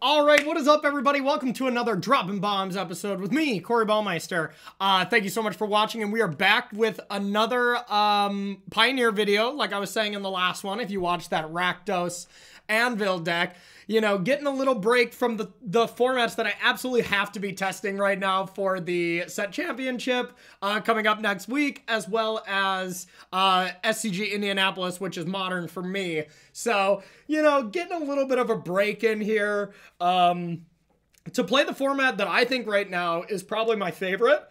All right, what is up, everybody? Welcome to another Dropping Bombs episode with me, Corey Ballmeister. Thank you so much for watching, and we are back with another Pioneer video, like I was saying in the last one. If you watched that Rakdos Anvil deck, you know, getting a little break from the formats that I absolutely have to be testing right now for the set championship coming up next week, as well as SCG Indianapolis, which is modern for me. So, you know, getting a little bit of a break in here to play the format that I think right now is probably my favorite.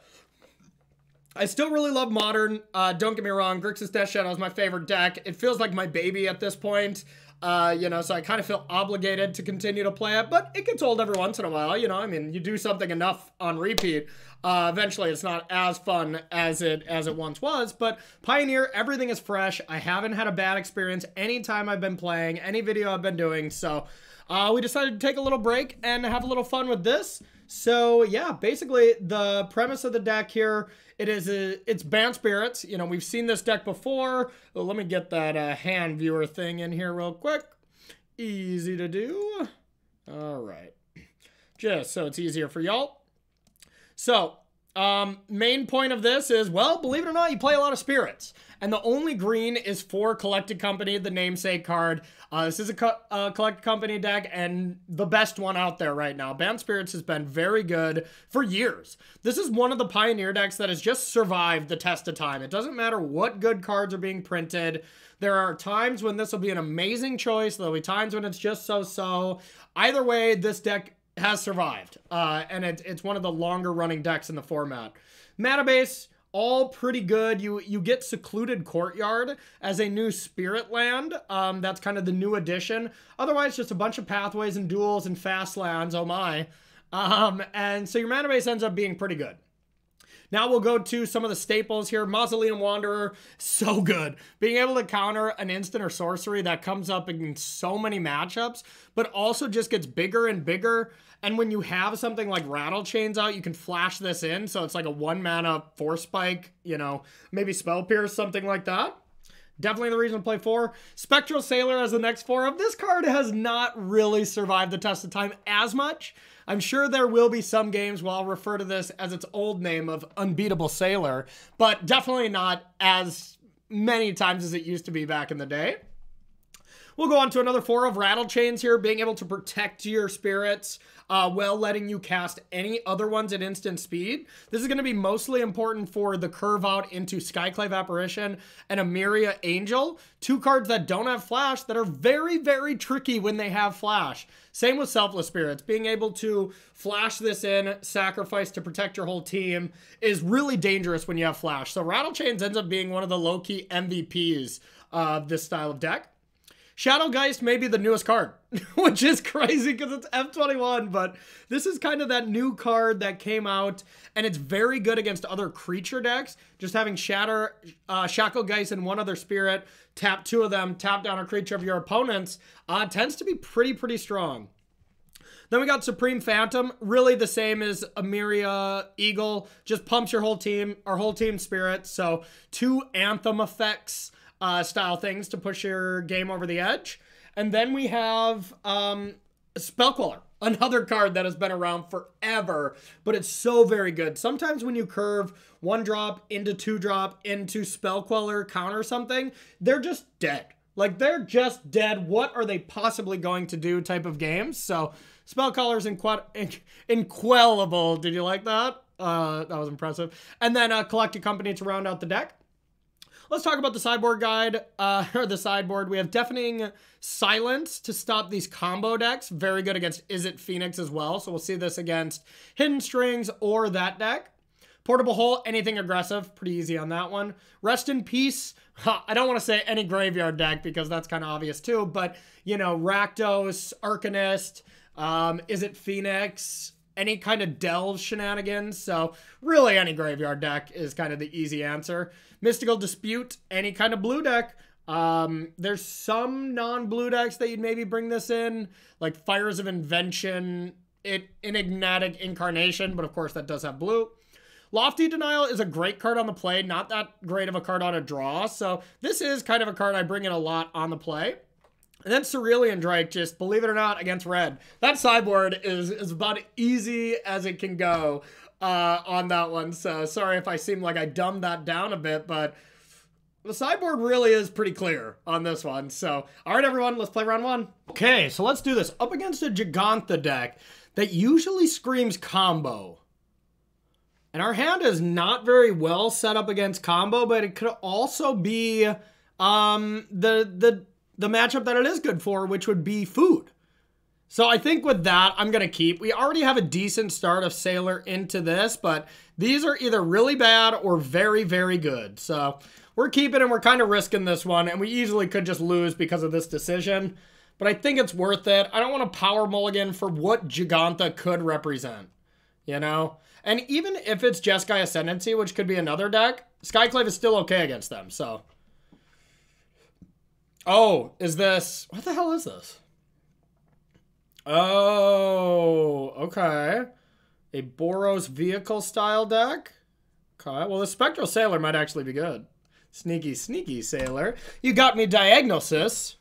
I still really love Modern. Don't get me wrong, Grixis Death Shadow is my favorite deck. It feels like my baby at this point. You know, so I kind of feel obligated to continue to play it, but it gets old every once in a while, you know. I mean, you do something enough on repeat, eventually it's not as fun as it once was. But Pioneer, everything is fresh. I haven't had a bad experience anytime I've been playing, any video I've been doing, so we decided to take a little break and have a little fun with this. So yeah, basically the premise of the deck here, it's Bant Spirits. You know, we've seen this deck before. Well, let me get that hand viewer thing in here real quick. Easy to do. All right, just so it's easier for y'all. So main point of this is, well, believe it or not, you play a lot of spirits. And the only green is for Collected Company, the namesake card. This is a Collected Company deck, and the best one out there right now. Bant Spirits has been very good for years. This is one of the Pioneer decks that has just survived the test of time. It doesn't matter what good cards are being printed. There are times when this will be an amazing choice. There'll be times when it's just so-so. Either way, this deck has survived, and it's one of the longer running decks in the format. Mana base, all pretty good. You get Secluded Courtyard as a new spirit land. That's kind of the new addition. Otherwise, just a bunch of pathways and duels and fast lands, oh my. And so your mana base ends up being pretty good. Now we'll go to some of the staples here. Mausoleum Wanderer, so good. Being able to counter an instant or sorcery that comes up in so many matchups, but also just gets bigger and bigger. And when you have something like Rattle Chains out, you can flash this in. So it's like a 1-mana Force Spike, you know, maybe Spell Pierce, something like that. Definitely the reason to play 4. Spectral Sailor as the next 4 of. This card has not really survived the test of time as much. I'm sure there will be some games where I'll refer to this as its old name of Unbeatable Sailor, but definitely not as many times as it used to be back in the day. We'll go on to another 4 of Rattle Chains here, being able to protect your spirits while letting you cast any other ones at instant speed. This is going to be mostly important for the curve out into Skyclave Apparition and Emiria Angel. 2 cards that don't have flash that are very, very tricky when they have flash. Same with Selfless Spirits. Being able to flash this in, sacrifice to protect your whole team is really dangerous when you have flash. So Rattle Chains ends up being one of the low-key MVPs of this style of deck. Shadowgeist may be the newest card, which is crazy because it's F21, but this is kind of that new card that came out, and it's very good against other creature decks. Just having Shacklegeist and one other spirit, tap 2 of them, tap down a creature of your opponent's, tends to be pretty strong. Then we got Supreme Phantom, really the same as Emiria Eagle, just pumps your whole team, our whole team spirit. So 2 Anthem effects, style things to push your game over the edge. And then we have Spellqueller, another card that has been around forever, but it's so very good. Sometimes when you curve 1-drop into 2-drop into Spellqueller counter something, they're just dead. Like, they're just dead. What are they possibly going to do type of games? So Spellqueller's inquellable. Did you like that? That was impressive. And then Collected Company to round out the deck. Let's talk about the sideboard guide, or the sideboard. We have Deafening Silence to stop these combo decks. Very good against Izzet Phoenix as well. So we'll see this against Hidden Strings or that deck. Portable Hole, anything aggressive. Pretty easy on that one. Rest in Peace. I don't want to say any graveyard deck because that's kind of obvious too. But, you know, Rakdos, Arcanist, Izzet Phoenix, any kind of delve shenanigans. So really any graveyard deck is kind of the easy answer. Mystical Dispute, any kind of blue deck. There's some non-blue decks that you'd maybe bring this in, like Fires of Invention, Enigmatic Incarnation, but of course that does have blue. Lofty Denial is a great card on the play, not that great of a card on a draw. So this is kind of a card I bring in a lot on the play. And then Cerulean Drake, just believe it or not, against red. That sideboard is about easy as it can go on that one. So sorry if I seem like I dumbed that down a bit, but the sideboard really is pretty clear on this one. So, all right, everyone, let's play round one. Okay, so let's do this. Up against a Giganta deck that usually screams combo. And our hand is not very well set up against combo, but it could also be the matchup that it is good for, which would be food. So I think with that, I'm going to keep. We already have a decent start of Sailor into this, but these are either really bad or very, very good. So we're keeping and we're kind of risking this one, and we easily could just lose because of this decision. But I think it's worth it. I don't want to power mulligan for what Giganta could represent, you know? And even if it's Jeskai Ascendancy, which could be another deck, Skyclave is still okay against them, so. Oh, is this... What the hell is this? Oh, okay. A Boros Vehicle style deck? Okay, well, the Spectral Sailor might actually be good. Sneaky, sneaky Sailor. You got me Diagnosis.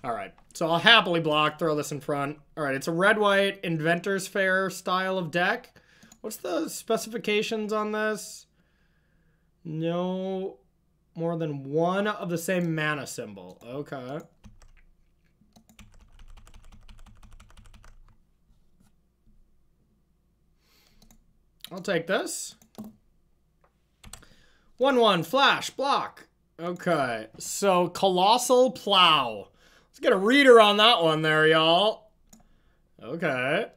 All right, so I'll happily block, throw this in front. All right, it's a red-white Inventor's Fair style of deck. What's the specifications on this? No... more than one of the same mana symbol. Okay. I'll take this. 1/1 flash block. Okay. So Colossal Plow. Let's get a reader on that one there, y'all. Okay.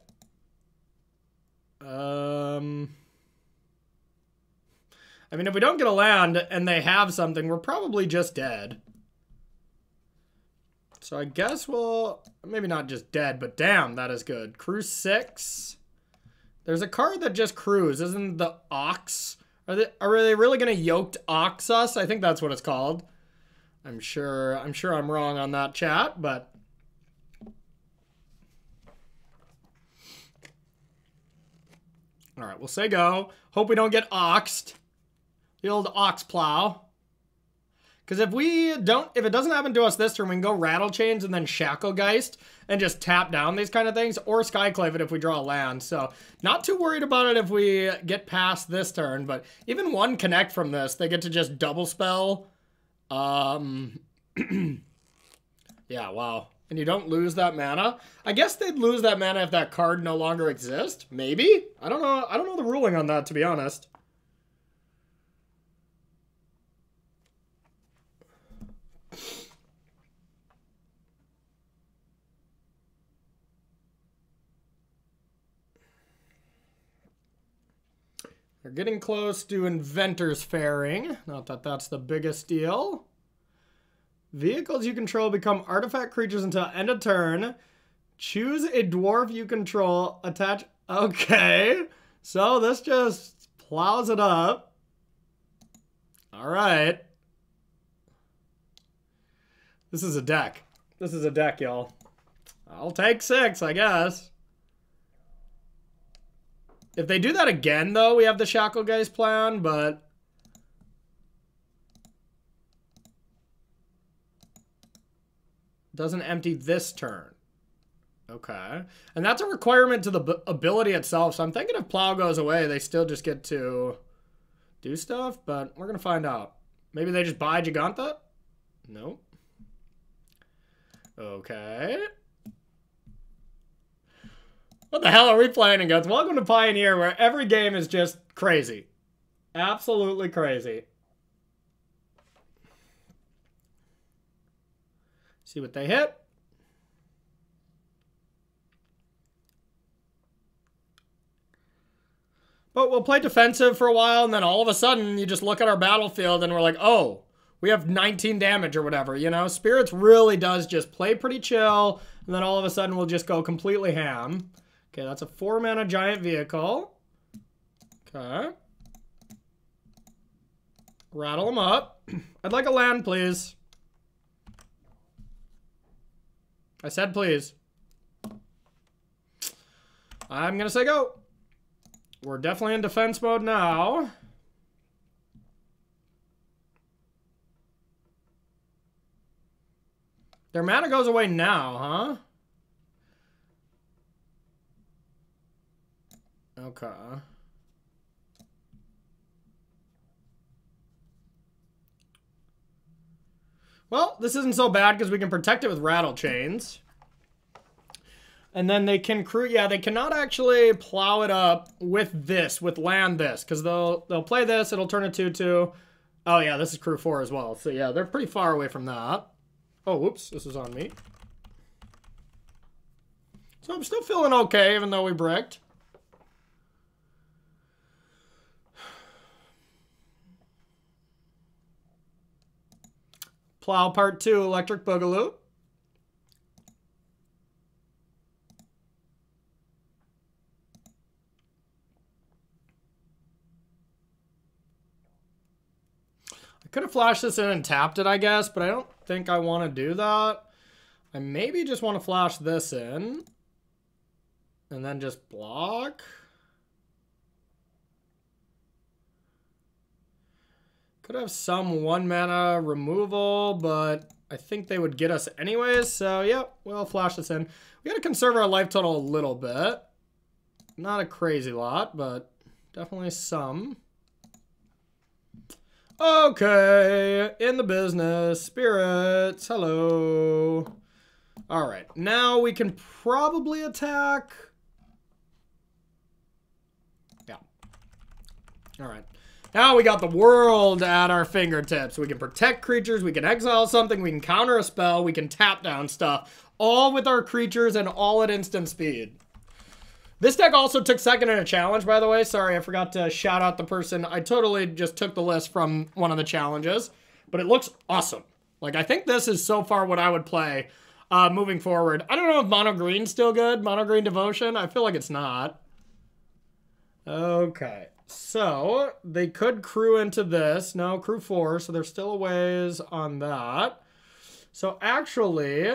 I mean, if we don't get a land and they have something, we're probably just dead. So I guess we'll... Maybe not just dead, but damn, that is good. Cruise 6. There's a card that just crews. Isn't the Ox? Are they really going to yoked Ox us? I think that's what it's called. I'm sure I'm wrong on that, chat, but... All right, we'll say go. Hope we don't get oxed. The old ox plow. Because if it doesn't happen to us this turn, we can go Rattle Chains and then Shacklegeist and just tap down these kind of things, or Skyclave it if we draw a land. So not too worried about it if we get past this turn, but even one connect from this, they get to just double spell. Yeah, wow. And you don't lose that mana. I guess they'd lose that mana if that card no longer exists. Maybe? I don't know. I don't know the ruling on that, to be honest. We're getting close to Inventor's Fairing. Not that that's the biggest deal. Vehicles you control become artifact creatures until end of turn. Choose a dwarf you control. Attach. Okay. So this just plows it up. All right. This is a deck. This is a deck, y'all. I'll take 6, I guess. If they do that again, though, we have the Shacklegeist plan, but... doesn't empty this turn. Okay. And that's a requirement to the ability itself, so I'm thinking if Plow goes away, they still just get to do stuff, but we're going to find out. Maybe they just buy Giganta? Nope. Okay. What the hell are we playing against? Welcome to Pioneer, where every game is just crazy. Absolutely crazy. See what they hit. But we'll play defensive for a while, and then all of a sudden, you just look at our battlefield, and we're like, oh, we have 19 damage or whatever, you know? Spirits really does just play pretty chill, and then all of a sudden, we'll just go completely ham. Okay, that's a 4-mana giant vehicle. Okay. Rattle them up. I'd like a land, please. I said please. I'm gonna say go. We're definitely in defense mode now. Their mana goes away now, huh? Okay. Well, this isn't so bad because we can protect it with Rattle Chains. And then they can crew, yeah, they cannot actually plow it up with this, with land this, because they'll play this, it'll turn a 2/2. Oh yeah, this is crew 4 as well. So yeah, they're pretty far away from that. Oh, whoops, this is on me. So I'm still feeling okay, even though we bricked. Plow part 2, Electric Boogaloo. I could have flashed this in and tapped it, I guess, but I don't think I want to do that. I maybe just want to flash this in. And then just block. Could have some 1 mana removal, but I think they would get us anyways. So, yep, we'll flash this in. We got to conserve our life total a little bit. Not a crazy lot, but definitely some. Okay, in the business. Spirits, hello. All right, now we can probably attack. Yeah. All right. Now we got the world at our fingertips. We can protect creatures, we can exile something, we can counter a spell, we can tap down stuff. All with our creatures and all at instant speed. This deck also took second in a challenge, by the way. Sorry, I forgot to shout out the person. I totally just took the list from one of the challenges. But it looks awesome. Like, I think this is so far what I would play moving forward. I don't know if Mono Green's still good. Mono Green Devotion. I feel like it's not. Okay. So, they could crew into this. No, crew 4. So, there's still a ways on that. So, actually...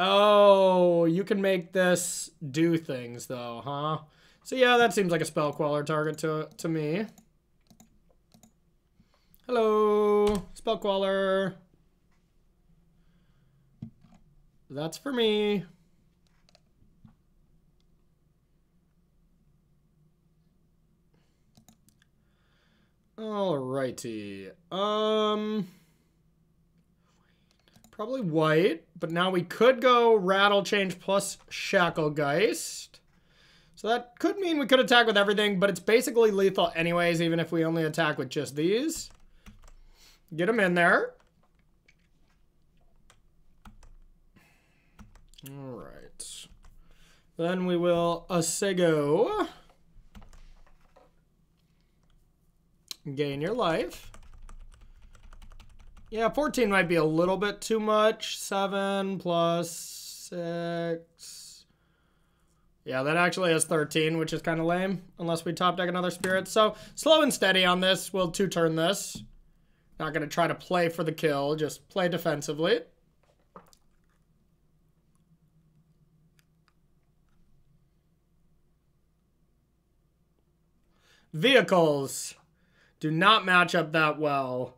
Oh, you can make this do things, though, huh? So, yeah, that seems like a spell queller target to me. Hello, spell queller. That's for me. Alrighty. Probably white, but now we could go Rattle Change plus Shacklegeist. So that could mean we could attack with everything, but it's basically lethal anyways, even if we only attack with just these. Get them in there. Alright. Then we will Asego. Gain your life. Yeah, 14 might be a little bit too much. 7 plus 6. Yeah, that actually is 13, which is kind of lame, unless we top deck another spirit. So, slow and steady on this. We'll 2-turn this. Not going to try to play for the kill, just play defensively. Vehicles do not match up that well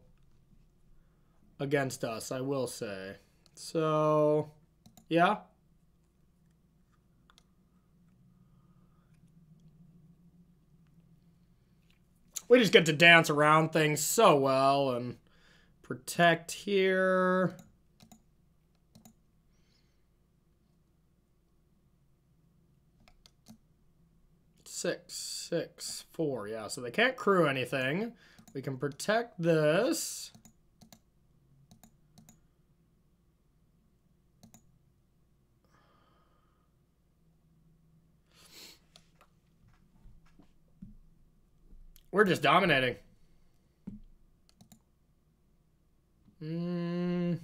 against us, I will say. So, yeah. We just get to dance around things so well and protect here. Six, 6, 4. Yeah, so they can't crew anything. We can protect this. We're just dominating. Yeah,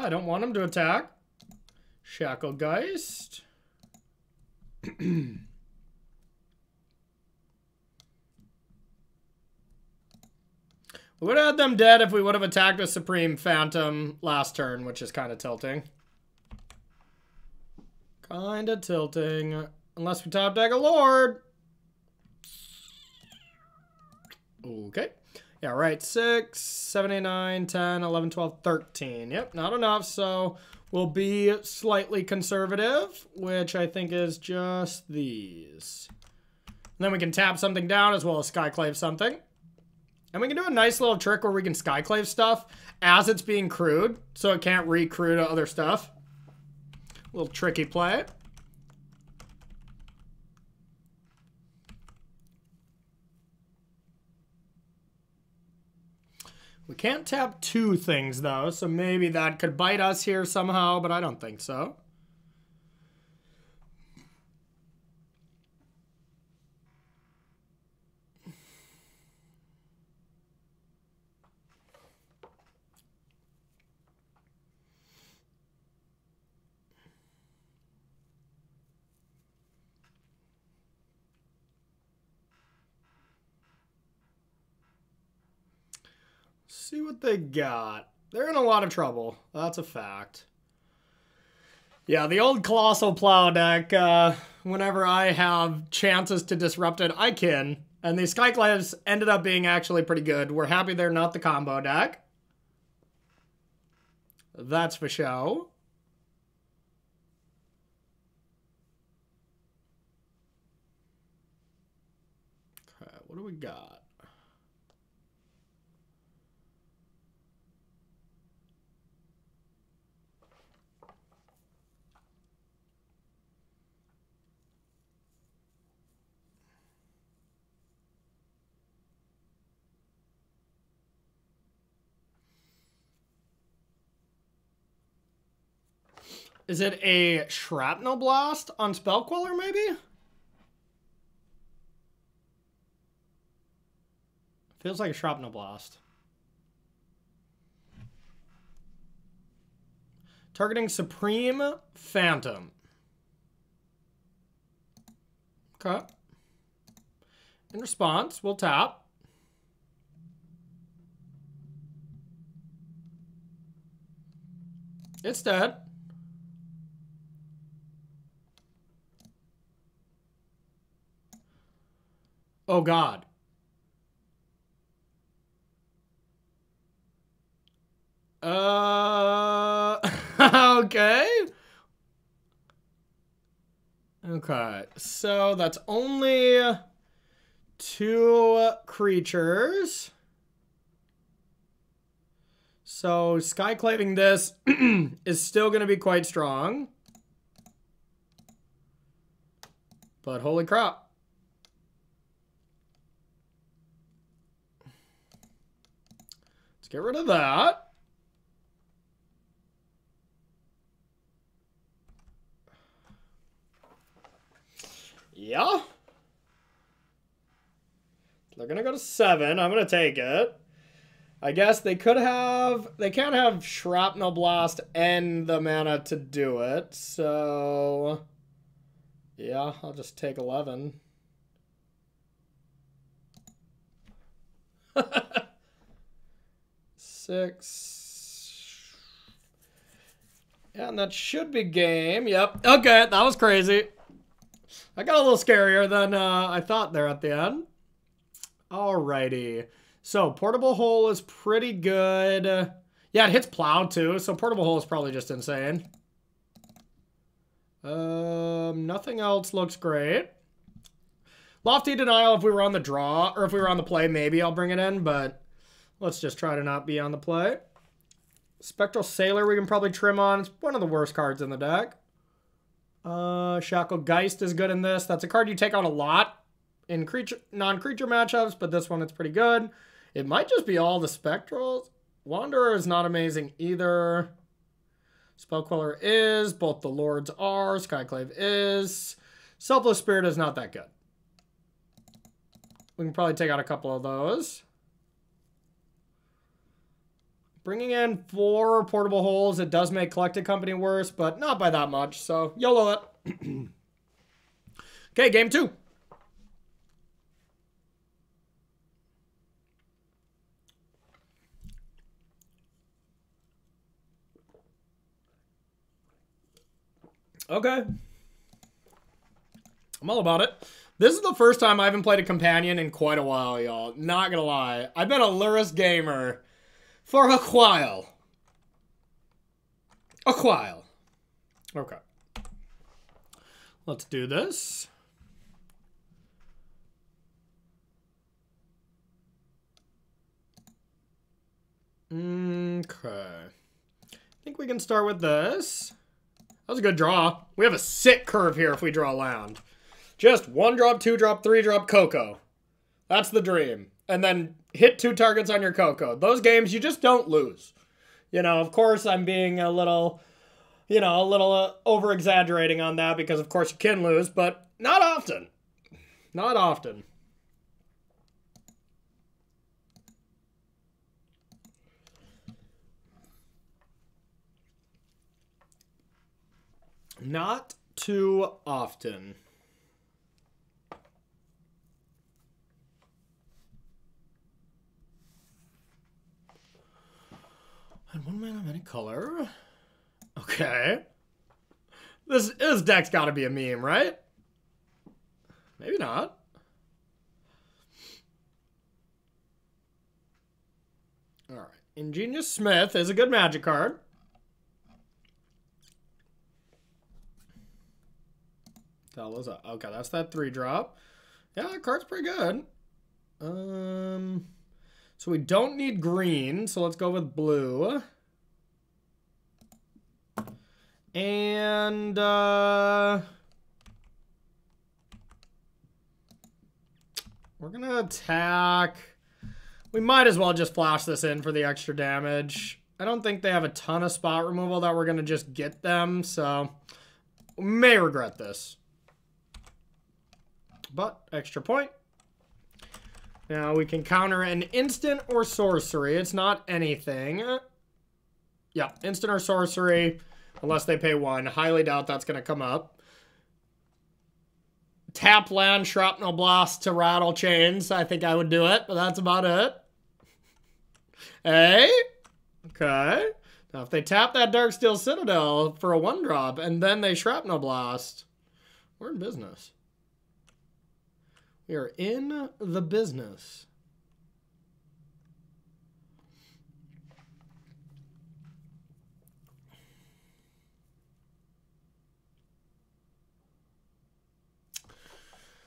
I don't want him to attack. Shacklegeist. We would have had them dead if we would have attacked with Supreme Phantom last turn, which is kind of tilting. Kind of tilting. Unless we top deck a Lord. Okay. Yeah, right. 6, 7, 8, 9, 10, 11, 12, 13. Yep, not enough. So we'll be slightly conservative, which I think is just these. And then we can tap something down as well as Skyclave something. And we can do a nice little trick where we can Skyclave stuff as it's being crewed, so it can't recrew to other stuff. A little tricky play. We can't tap two things, though, so maybe that could bite us here somehow, but I don't think so. See what they got. They're in a lot of trouble. That's a fact. Yeah, the old Colossal Plow deck, whenever I have chances to disrupt it, I can. And these Skyclaves ended up being actually pretty good. We're happy they're not the combo deck. That's for show. Okay, what do we got? Is it a Shrapnel Blast on Spell Queller, maybe? Feels like a Shrapnel Blast. Targeting Supreme Phantom. Okay. In response, we'll tap. It's dead. Oh, God. Okay. Okay, so that's only 2 creatures. So Skyclaving this is still going to be quite strong. But holy crap. Let's get rid of that. Yeah. They're going to go to 7. I'm going to take it. I guess they can't have Shrapnel Blast and the mana to do it. So, yeah, I'll just take 11. Six. Yeah, and that should be game. Yep. Okay, that was crazy. I got a little scarier than I thought there at the end. Alrighty. So, Portable Hole is pretty good. Yeah, it hits Plow too, so Portable Hole is probably just insane. Nothing else looks great. Lofty Denial, if we were on the draw, or if we were on the play, maybe I'll bring it in, but let's just try to not be on the play. Spectral Sailor we can probably trim on. It's one of the worst cards in the deck. Shackle Geist is good in this. That's a card you take out a lot in non-creature matchups, but this one it's pretty good. It might just be all the Spectrals. Wanderer is not amazing either. Spell Queller is. Both the Lords are. Skyclave is. Selfless Spirit is not that good. We can probably take out a couple of those. Bringing in 4 Portable Holes, it does make Collected Company worse, but not by that much, so YOLO it. Okay, game 2. Okay. I'm all about it. This is the first time I haven't played a companion in quite a while, y'all. Not gonna lie. I've been a Lurrus gamer for a while. A while. Okay. Let's do this. Okay. I think we can start with this. That was a good draw. We have a sick curve here if we draw land. Just 1 drop, 2 drop, 3 drop Coco. That's the dream. And then hit 2 targets on your Coco. Those games, you just don't lose. You know, of course, I'm being a little, you know, over-exaggerating on that because, of course, you can lose, but not often. Not often. Not too often. And 1 mana of any color. Okay. This deck's gotta be a meme, right? Maybe not. Alright. Ingenious Smith is a good Magic card. Okay, that's that 3 drop. Yeah, that card's pretty good. So we don't need green, so let's go with blue. And we're gonna attack. We might as well just flash this in for the extra damage. I don't think they have a ton of spot removal that we're gonna just get them, so we may regret this. But extra point. Now we can counter an instant or sorcery. It's not anything. Yeah, instant or sorcery, unless they pay 1. Highly doubt that's going to come up. Tap land, Shrapnel Blast to rattle chains. I think I would do it, but that's about it. Hey? Okay. Now if they tap that Darksteel Citadel for a 1-drop, and then they Shrapnel Blast, we're in business. We are in the business.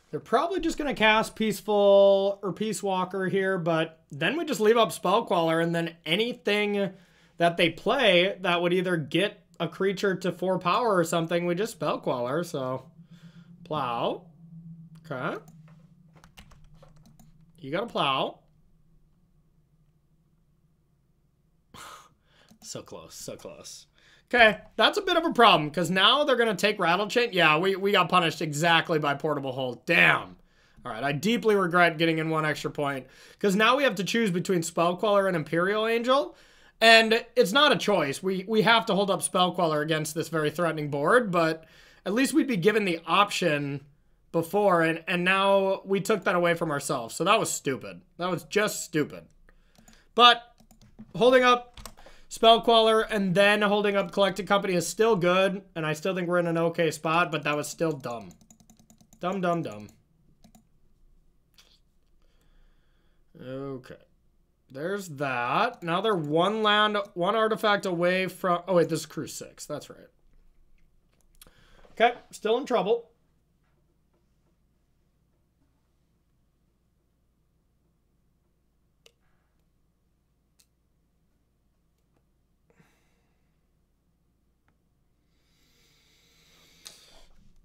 They're probably just going to cast Peaceful or Peace Walker here, but then we just leave up Spellqueller, and then anything that they play that would either get a creature to 4 power or something, we just Spellqueller, so plow. Okay. You got a plow. So close, so close. Okay, that's a bit of a problem, because now they're going to take Rattle Chain. Yeah, we got punished exactly by Portable Hold. Damn. All right, I deeply regret getting in 1 extra point, because now we have to choose between Spellqueller and Imperial Angel, and it's not a choice. We have to hold up Spellqueller against this very threatening board, but at least we'd be given the option before, and now we took that away from ourselves. So that was stupid. That was just stupid. But holding up Spellqueller and then holding up Collected Company is still good, and I still think we're in an okay spot, but that was still dumb. Dumb, dumb, dumb. Okay. There's that. Now they're 1 land, 1 artifact away from... Oh, wait, this is Crew 6. That's right. Okay, still in trouble.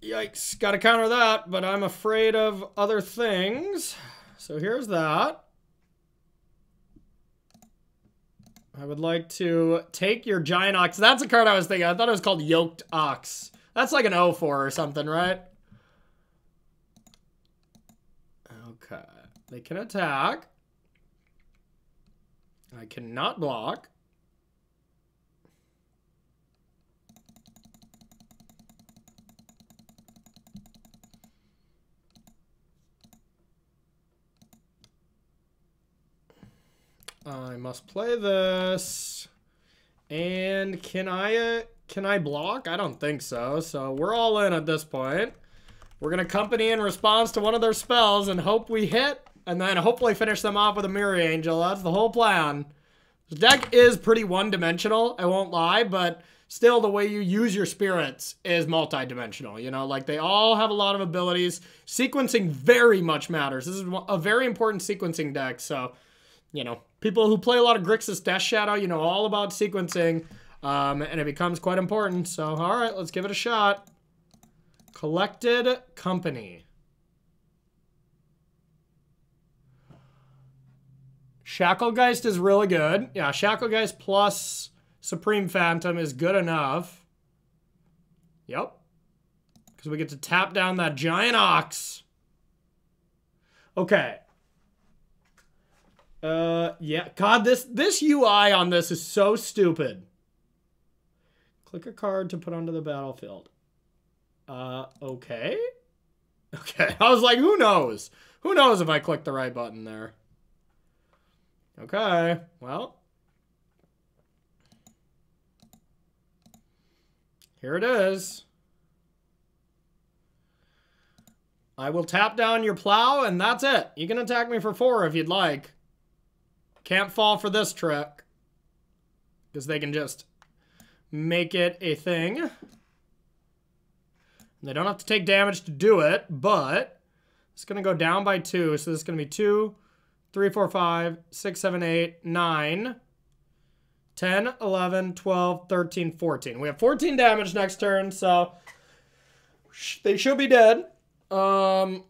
Yikes, gotta counter that, but I'm afraid of other things. So here's that. I would like to take your Giant Ox. That's a card I was thinking. I thought it was called Yoked Ox. That's like an 0-4 or something, right? Okay. They can attack. I cannot block. I must play this. And can I block? I don't think so. So we're all in at this point. We're going to company in response to one of their spells and hope we hit, and then hopefully finish them off with a Mirror Angel. That's the whole plan. The deck is pretty one-dimensional, I won't lie, but still the way you use your spirits is multi-dimensional. You know, like they all have a lot of abilities. Sequencing very much matters. This is a very important sequencing deck, so, you know, people who play a lot of Grixis Death Shadow, you know all about sequencing, and it becomes quite important. So, all right, let's give it a shot. Collected Company. Shacklegeist is really good. Yeah, Shacklegeist plus Supreme Phantom is good enough. Yep. Because we get to tap down that Giant Ox. Okay. Yeah. God, this UI on this is so stupid. Click a card to put onto the battlefield. Okay. Okay. I was like, who knows? Who knows if I click the right button there? Okay. Well. Here it is. I will tap down your plow, and that's it. You can attack me for 4 if you'd like. Can't fall for this trick. Because they can just make it a thing. They don't have to take damage to do it, but it's going to go down by 2. So this is going to be 2, 3, 4, 5, 6, 7, 8, 9, 10, 11, 12, 13, 14. We have 14 damage next turn, so they should be dead. Unless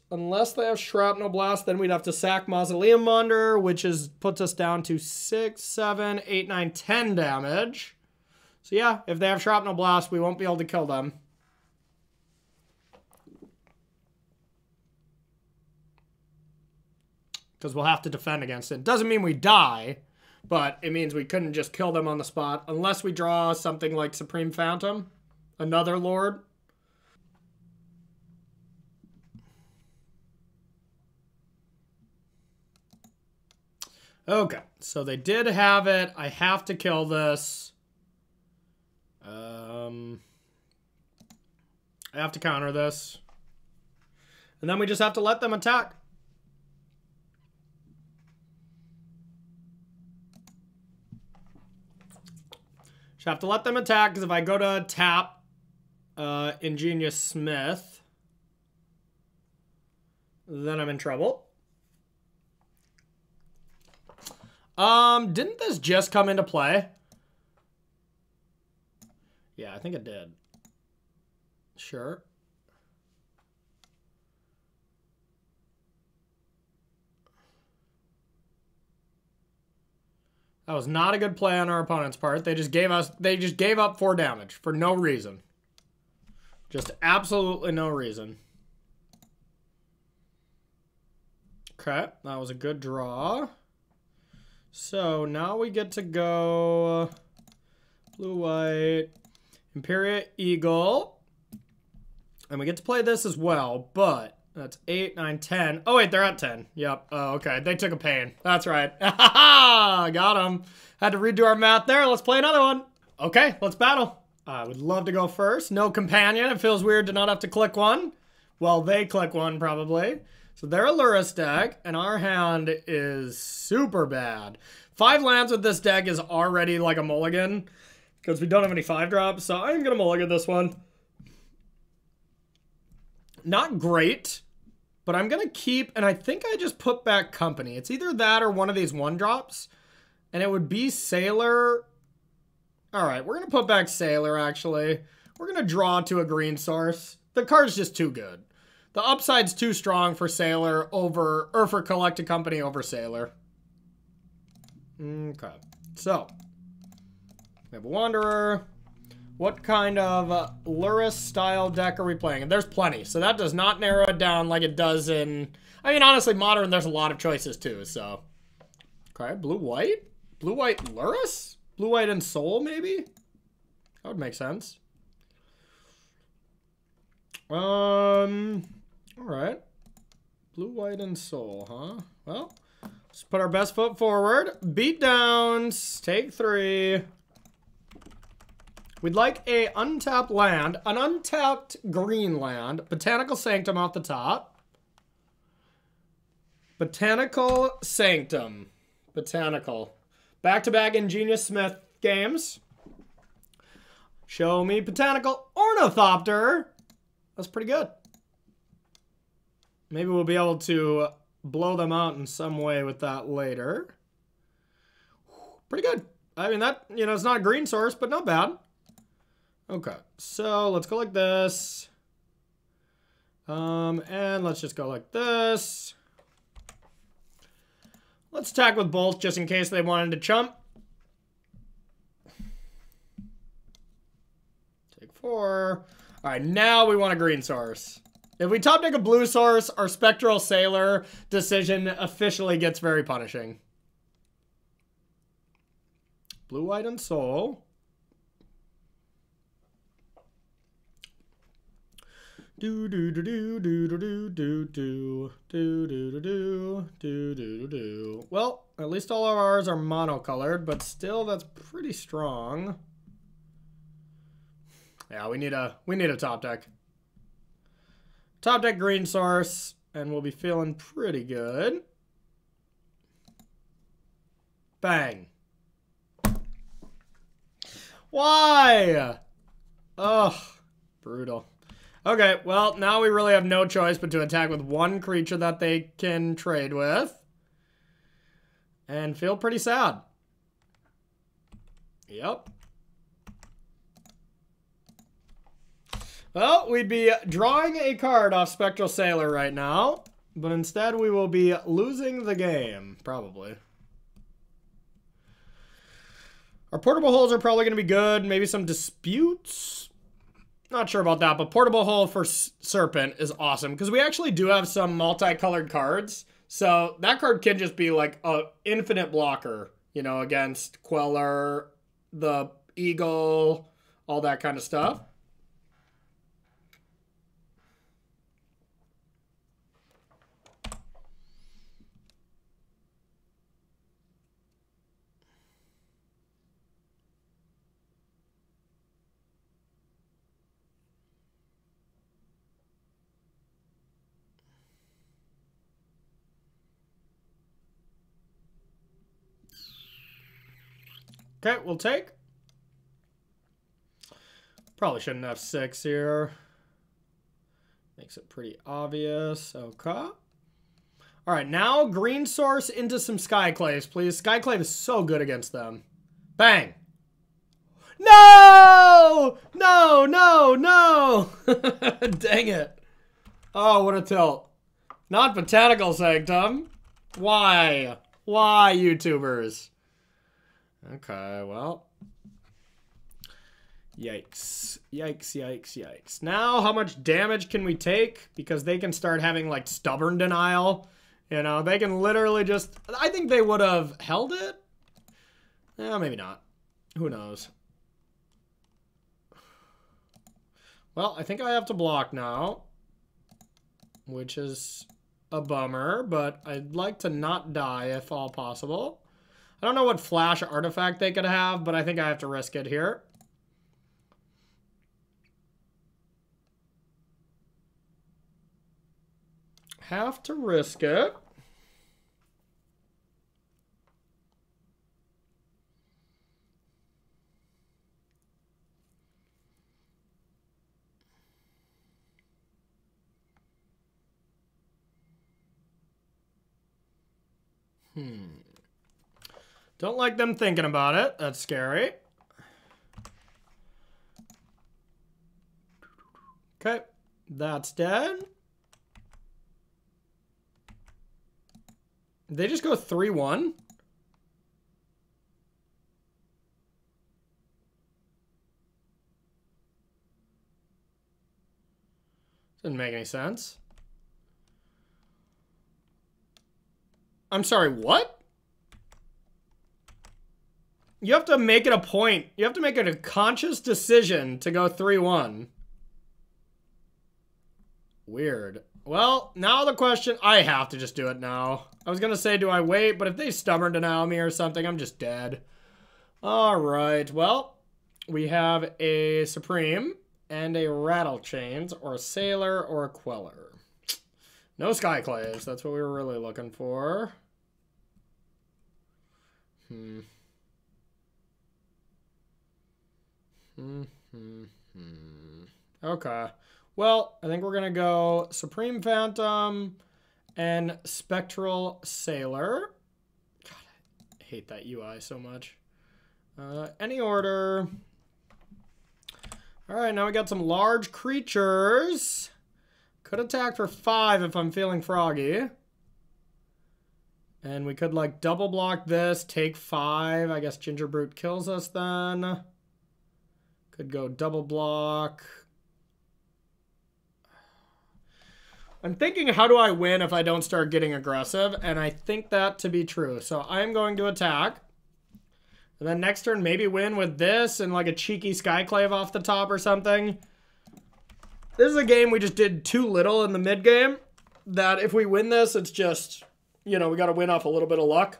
they have Shrapnel Blast, then we'd have to sack Mausoleum Wanderer, which puts us down to 6, 7, 8, 9, 10 damage. So yeah, if they have Shrapnel Blast, we won't be able to kill them. Because we'll have to defend against it. Doesn't mean we die, but it means we couldn't just kill them on the spot unless we draw something like Supreme Phantom, another Lord. Okay, so they did have it. I have to kill this. I have to counter this. And then we just have to let them attack. Just have to let them attack, because if I go to tap Ingenious Smith, then I'm in trouble. Didn't this just come into play? Yeah, I think it did. Sure. That was not a good play on our opponent's part. They just gave up 4 damage for no reason. Just absolutely no reason. Okay, that was a good draw. So now we get to go blue-white, Imperia Eagle. And we get to play this as well, but that's 8, 9, 10. Oh, wait, they're at 10. Yep. Oh, okay. They took a pain. That's right. Got them. Had to redo our math there. Let's play another one. Okay, let's battle. I would love to go first. No companion. It feels weird to not have to click one. Well, they click one, probably. So they're a Lurrus deck, and our hand is super bad. 5 lands with this deck is already like a mulligan, because we don't have any 5-drops, so I'm going to mulligan this one. Not great, but I'm going to keep, and I think I just put back Company. It's either that or one of these 1-drops, and it would be Sailor. All right, we're going to put back Sailor, actually. We're going to draw to a green source. The card's just too good. The upside's too strong for Sailor over, or for Collected Company over Sailor. Okay, so we have a Wanderer. What kind of Lurrus style deck are we playing? And there's plenty, so that does not narrow it down like it does in, I mean, honestly, Modern, there's a lot of choices too, so. Okay, blue-white? Blue-white Lurrus? Blue-white and Soul, maybe? That would make sense. Alright. Blue, white, and Soul, huh? Well, let's put our best foot forward. Beat downs. Take 3. We'd like a untapped land, an untapped green land, Botanical Sanctum off the top. Botanical Sanctum. Botanical. Back-to-back Ingenious Smith games. Show me Botanical Ornithopter. That's pretty good. Maybe we'll be able to blow them out in some way with that later. Pretty good. I mean, that, you know, it's not a green source, but not bad. Okay, so let's go like this. And let's just go like this. Let's attack with both just in case they wanted to chump. Take 4. All right, now we want a green source. If we top deck a blue source, our Spectral Sailor decision officially gets very punishing. Blue, white, and soul. Do do do do do do do do do do do do do do do. Well, at least all of ours are monocolored, but still, that's pretty strong. Yeah, we need a top deck. Top deck green source, and we'll be feeling pretty good. Bang. Why? Ugh, brutal. Okay, well, now we really have no choice but to attack with one creature that they can trade with. And feel pretty sad. Yep. Well, we'd be drawing a card off Spectral Sailor right now. But instead, we will be losing the game, probably. Our portable holes are probably going to be good. Maybe some disputes. Not sure about that, but portable hole for Serpent is awesome because we actually do have some multicolored cards. So that card can just be like a infinite blocker, you know, against Queller, the Eagle, all that kind of stuff. Okay, we'll take. Probably shouldn't have 6 here. Makes it pretty obvious. Okay. All right, now green source into some Skyclaves, please. Skyclave is so good against them. Bang. No! No, no, no! Dang it. Oh, what a tilt. Not Botanical Sanctum. Why? Why, YouTubers? Okay, well. Yikes. Yikes, yikes, yikes. Now, how much damage can we take? Because they can start having, like, Stubborn Denial. You know, they can literally just... I think they would have held it. Yeah, maybe not. Who knows? Well, I think I have to block now. Which is a bummer, but I'd like to not die if all possible. I don't know what flash artifact they could have, but I think I have to risk it here. Have to risk it. Don't like them thinking about it. That's scary. Okay, that's dead. They just go 3-1. Didn't make any sense. I'm sorry, what? You have to make it a point. You have to make it a conscious decision to go 3-1. Weird. Well, now the question... I have to just do it now. I was going to say, do I wait? But if they stubborn deny me or something, I'm just dead. All right. Well, We have a Supreme and a Rattle Chains, or a Sailor, or a Queller. No Skyclaves. That's what we were really looking for. Okay. Well, I think we're going to go Supreme Phantom and Spectral Sailor. God, I hate that UI so much. Any order. All right, now we got some large creatures. Could attack for 5 if I'm feeling froggy. And we could, like, double block this, take 5. I guess Ginger Brute kills us then. Could go double block. I'm thinking, how do I win if I don't start getting aggressive? And I think that to be true. So I'm going to attack. And then next turn, maybe win with this and like a cheeky Skyclave off the top or something. This is a game we just did too little in the mid game. That if we win this, it's just, you know, we got to win off a little bit of luck.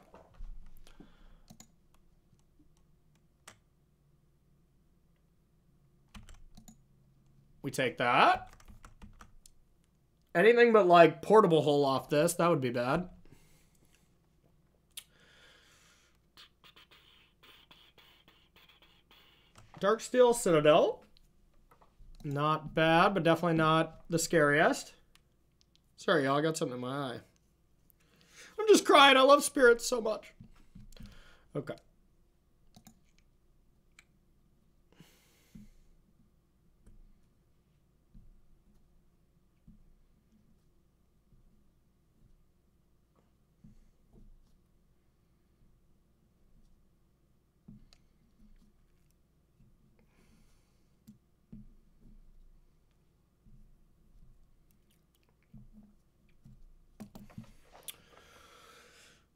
We take that. Anything but like portable hole off this, that would be bad. Darksteel Citadel. Not bad, but definitely not the scariest. Sorry, y'all, I got something in my eye. I'm just crying. I love spirits so much. Okay.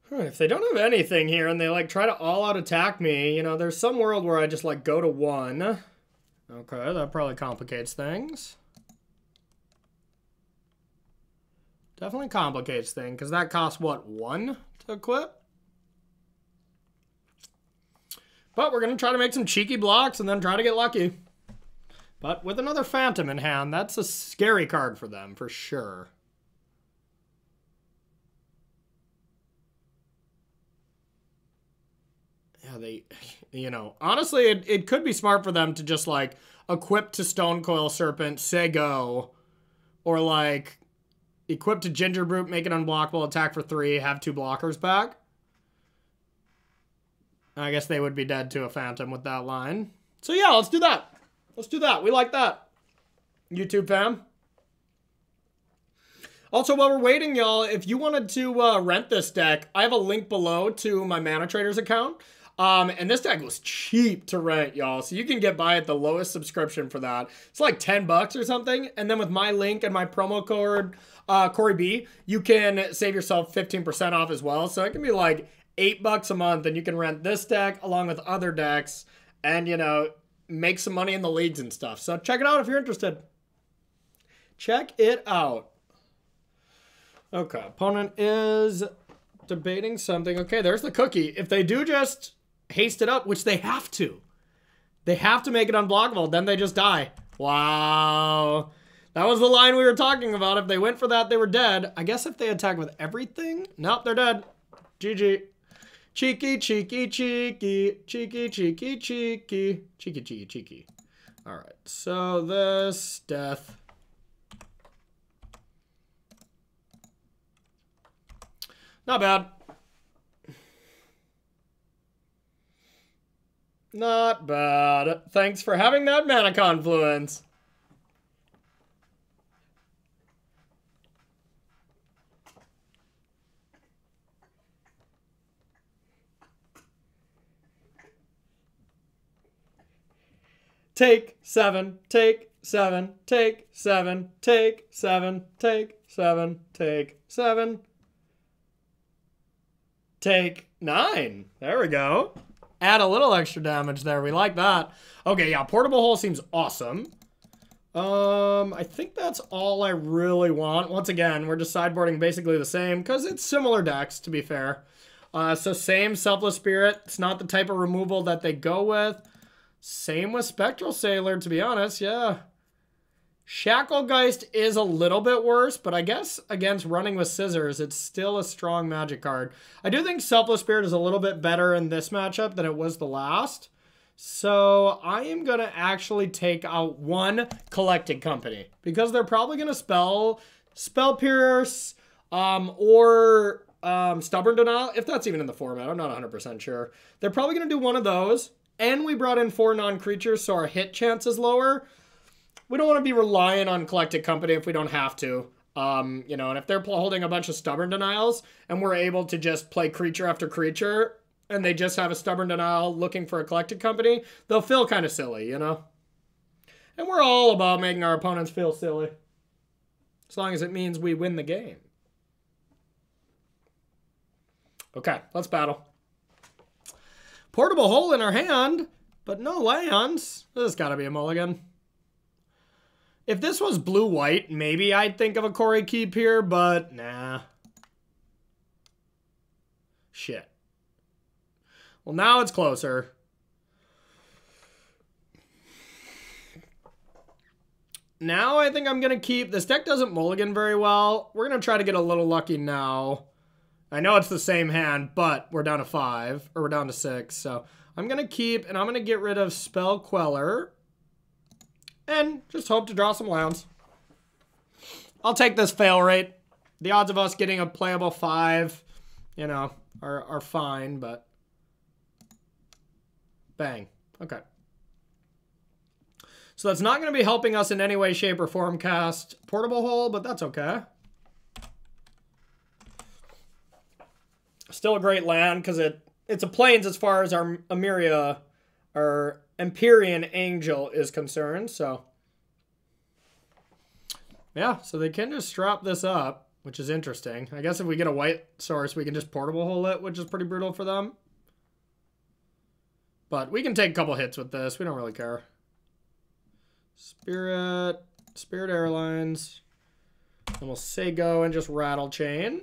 If they don't have anything here and they like try to all-out attack me, you know, there's some world where I just like go to 1. Okay, that probably complicates things. Definitely complicates things, because that costs, what, 1 to equip? But we're going to try to make some cheeky blocks and then try to get lucky. But with another Phantom in hand, that's a scary card for them, for sure. Yeah, they, you know, honestly, it could be smart for them to just, like, equip to Stonecoil Serpent, say go, or, like, equip to Ginger Brute, make it unblockable, attack for 3, have 2 blockers back. I guess they would be dead to a Phantom with that line. So, yeah, let's do that. Let's do that. We like that. YouTube fam. Also, while we're waiting, y'all, if you wanted to rent this deck, I have a link below to my Mana Traders account. And this deck was cheap to rent, y'all. So you can get by at the lowest subscription for that. It's like 10 bucks or something. And then with my link and my promo code, Corey B, you can save yourself 15% off as well. So it can be like 8 bucks a month and you can rent this deck along with other decks and, you know, make some money in the leagues and stuff. So check it out if you're interested. Check it out. Okay, opponent is debating something. Okay, there's the cookie. If they do just haste it up, which they have to make it unblockable, then they just die. Wow. That was the line we were talking about. If they went for that, they were dead. I guess if they attack with everything, nope, they're dead. GG. Cheeky, cheeky, cheeky, cheeky, cheeky, cheeky, cheeky, cheeky, cheeky. All right, so this, death. Not bad. Not bad. Thanks for having that mana confluence. Take 7, take 7, take 7, take 7, take 7, take 7. Take 9. There we go. Add a little extra damage there. We like that. Okay, yeah, Portable Hole seems awesome. I think that's all I really want. Once again, we're just sideboarding basically the same because it's similar decks, to be fair. So same Selfless Spirit. It's not the type of removal that they go with. Same with Spectral Sailor, to be honest, yeah. Shacklegeist is a little bit worse, but I guess against Running with Scissors, it's still a strong Magic card. I do think Selfless Spirit is a little bit better in this matchup than it was the last. So I am going to actually take out one Collected Company because they're probably going to Spell Pierce or Stubborn Denial, if that's even in the format. I'm not 100% sure. They're probably going to do one of those. And we brought in 4 non-creatures, so our hit chance is lower. We don't want to be relying on Collected Company if we don't have to. You know, and if they're holding a bunch of Stubborn Denials and we're able to just play creature after creature and they just have a Stubborn Denial looking for a Collected Company, they'll feel kind of silly, you know? And we're all about making our opponents feel silly. As long as it means we win the game. Okay, let's battle. Portable Hole in our hand, but no lands. This has got to be a mulligan. If this was blue-white, maybe I'd think of a Corey Keep here, but nah. Shit. Well, now it's closer. Now I think I'm going to keep... This deck doesn't mulligan very well. We're going to try to get a little lucky now. I know it's the same hand, but we're down to 5. Or we're down to 6. So I'm going to keep, and I'm going to get rid of Spell Queller. And just hope to draw some lands. I'll take this fail rate. The odds of us getting a playable 5, you know, are fine, but... Bang. Okay. So that's not going to be helping us in any way, shape, or form cast Portable Hole, but that's okay. Still a great land, because it's a plains as far as our Emiria, our Empyrean Angel is concerned, so... Yeah, so they can just strap this up, which is interesting. I guess if we get a white source, we can just Portable Hole it, which is pretty brutal for them. But we can take a couple hits with this. We don't really care. Spirit Airlines. And we'll say go and just Rattle Chain.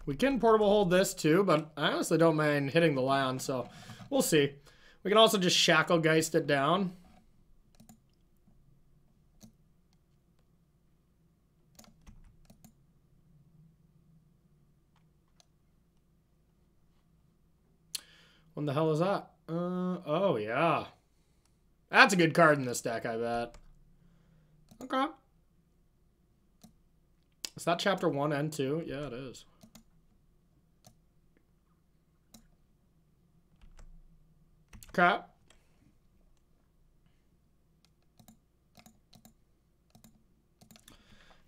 We can Portable Hold this too, but I honestly don't mind hitting the land, so we'll see. We can also just Shacklegeist it down. What the hell is that? Oh, yeah. That's a good card in this deck, I bet. Okay. Is that chapter 1 and 2? Yeah, it is. Okay.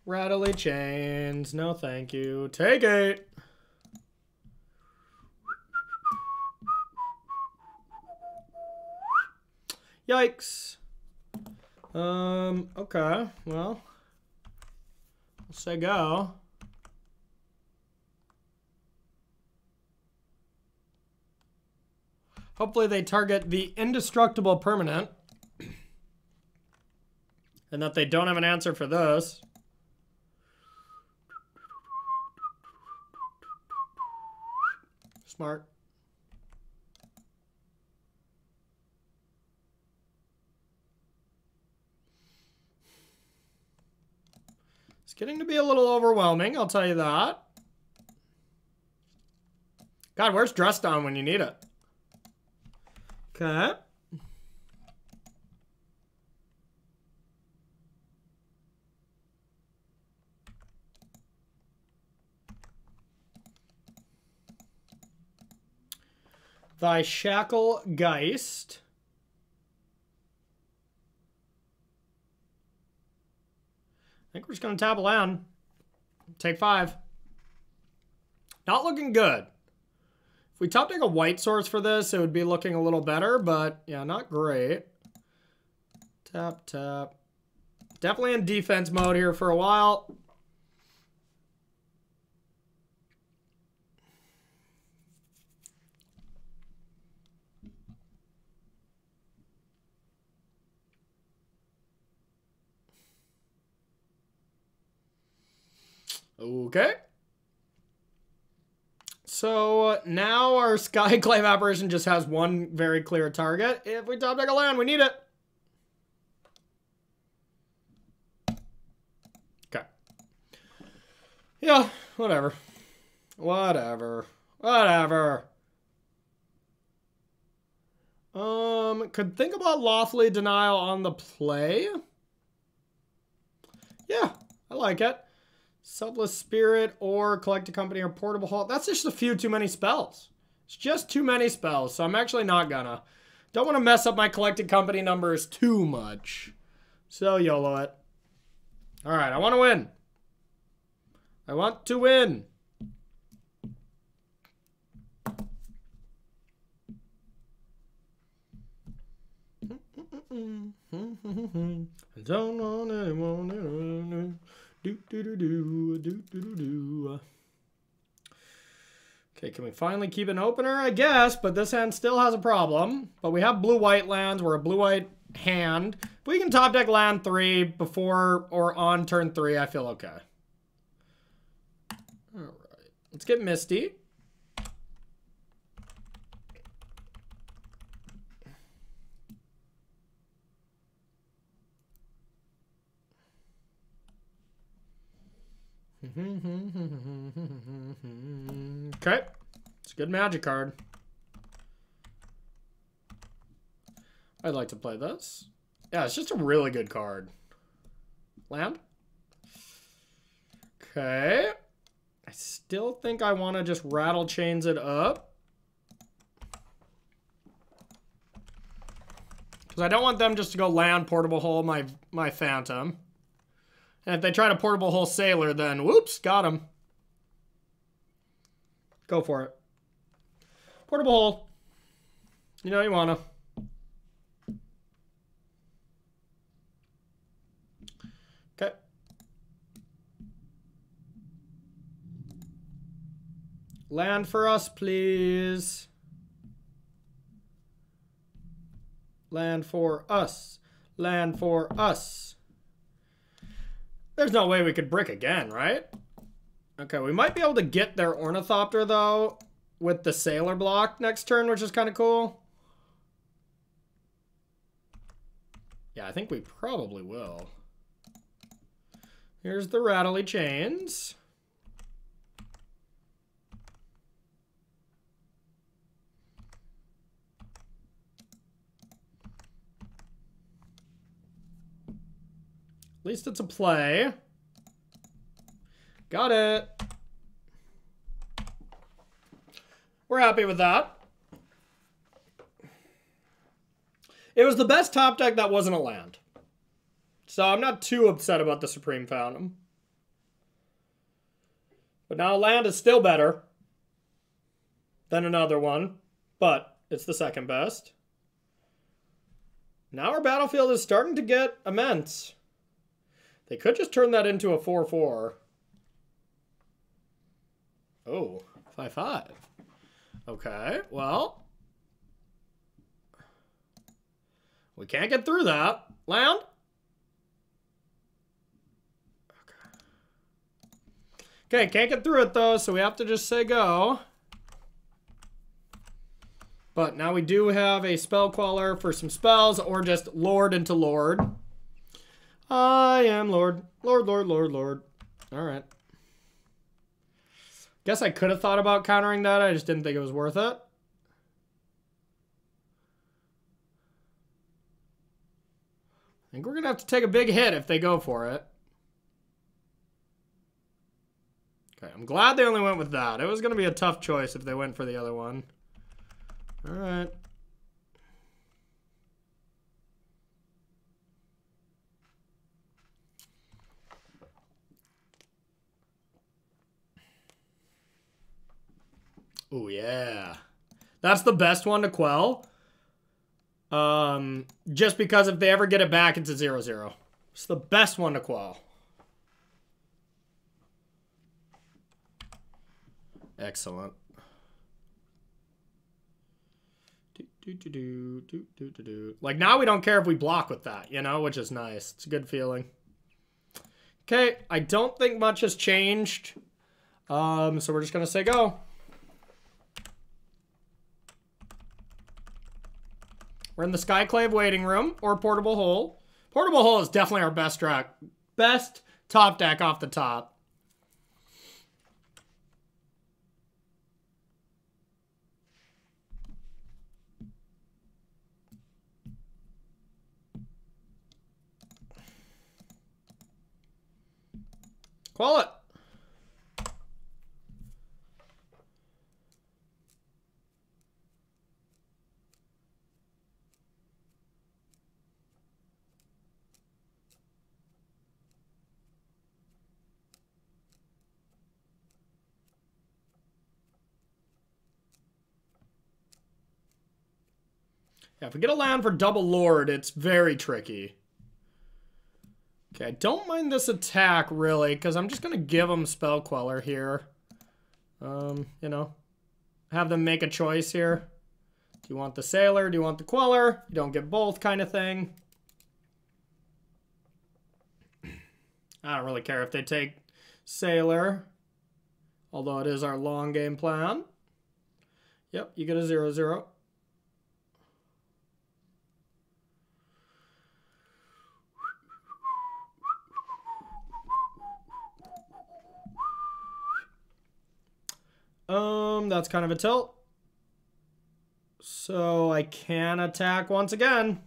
Rattly Chains. No, thank you. Take it. Yikes. Okay. Well, we'll say go. Hopefully they target the indestructible permanent. And that they don't have an answer for this. Smart. It's getting to be a little overwhelming, I'll tell you that. God, where's Dress Down when you need it? Okay. Thy Shacklegeist. I think we're just going to tap a land. Take 5. Not looking good. If we top deck a white source for this, it would be looking a little better, but yeah, not great. Tap, tap. Definitely in defense mode here for a while. Okay. So now our Skyclave Apparition just has one very clear target. If we top deck a land, we need it. Okay. Yeah, whatever. Whatever. Whatever. Could think about Lawfully Denial on the play. Yeah, I like it. Selfless Spirit or Collected Company or Portable Hall. That's just a few too many spells. It's just too many spells, so I'm actually not gonna. Don't want to mess up my Collected Company numbers too much. So YOLO it. Alright, I want to win. I want to win. I don't want anyone. Okay, can we finally keep an opener? I guess, but this hand still has a problem. But we have blue-white lands. We're a blue-white hand. If we can top deck land 3 before or on turn 3, I feel okay. Alright, let's get Misty. Okay. It's a good magic card. I'd like to play this. Yeah, it's just a really good card. Land. Okay. I still think I want to just rattle chains it up. Because I don't want them just to go land portable hole my Phantom. And if they try to portable hole Sailor, then whoops, got him. Go for it. Portable hole. You know you wanna. Okay. Land for us, please. Land for us. Land for us. There's no way we could brick again, right? Okay, we might be able to get their Ornithopter, though, with the Sailor block next turn, which is kind of cool. Yeah, I think we probably will. Here's the Rattly Chains. At least it's a play. Got it. We're happy with that. It was the best top deck that wasn't a land. So I'm not too upset about the Supreme Phantom. But now land is still better than another one. But it's the second best. Now our battlefield is starting to get immense. They could just turn that into a 4/4. Oh, 5/5. Okay, well. We can't get through that. Land? Okay, can't get through it though, so we have to just say go. But now we do have a Spell Queller for some spells, or just Lord into Lord. I am Lord. Lord, Lord, Lord, Lord. Alright. Guess I could have thought about countering that. I just didn't think it was worth it. I think we're going to have to take a big hit if they go for it. Okay, I'm glad they only went with that. It was going to be a tough choice if they went for the other one. Alright. Oh, yeah. That's the best one to quell. Just because if they ever get it back, it's a 0/0. It's the best one to quell. Excellent. Like, now we don't care if we block with that, you know, which is nice. It's a good feeling. Okay, I don't think much has changed. So we're just going to say go. We're in the Skyclave waiting room or Portable Hole. Portable Hole is definitely our best deck. Best top deck off the top. Call it. Yeah, if we get a land for double Lord, it's very tricky. Okay, I don't mind this attack, really, because I'm just going to give them Spell Queller here. You know, have them make a choice here. Do you want the Sailor? Do you want the Queller? You don't get both kind of thing. I don't really care if they take Sailor, although it is our long game plan. Yep, you get a 0/0. That's kind of a tilt. So I can attack once again.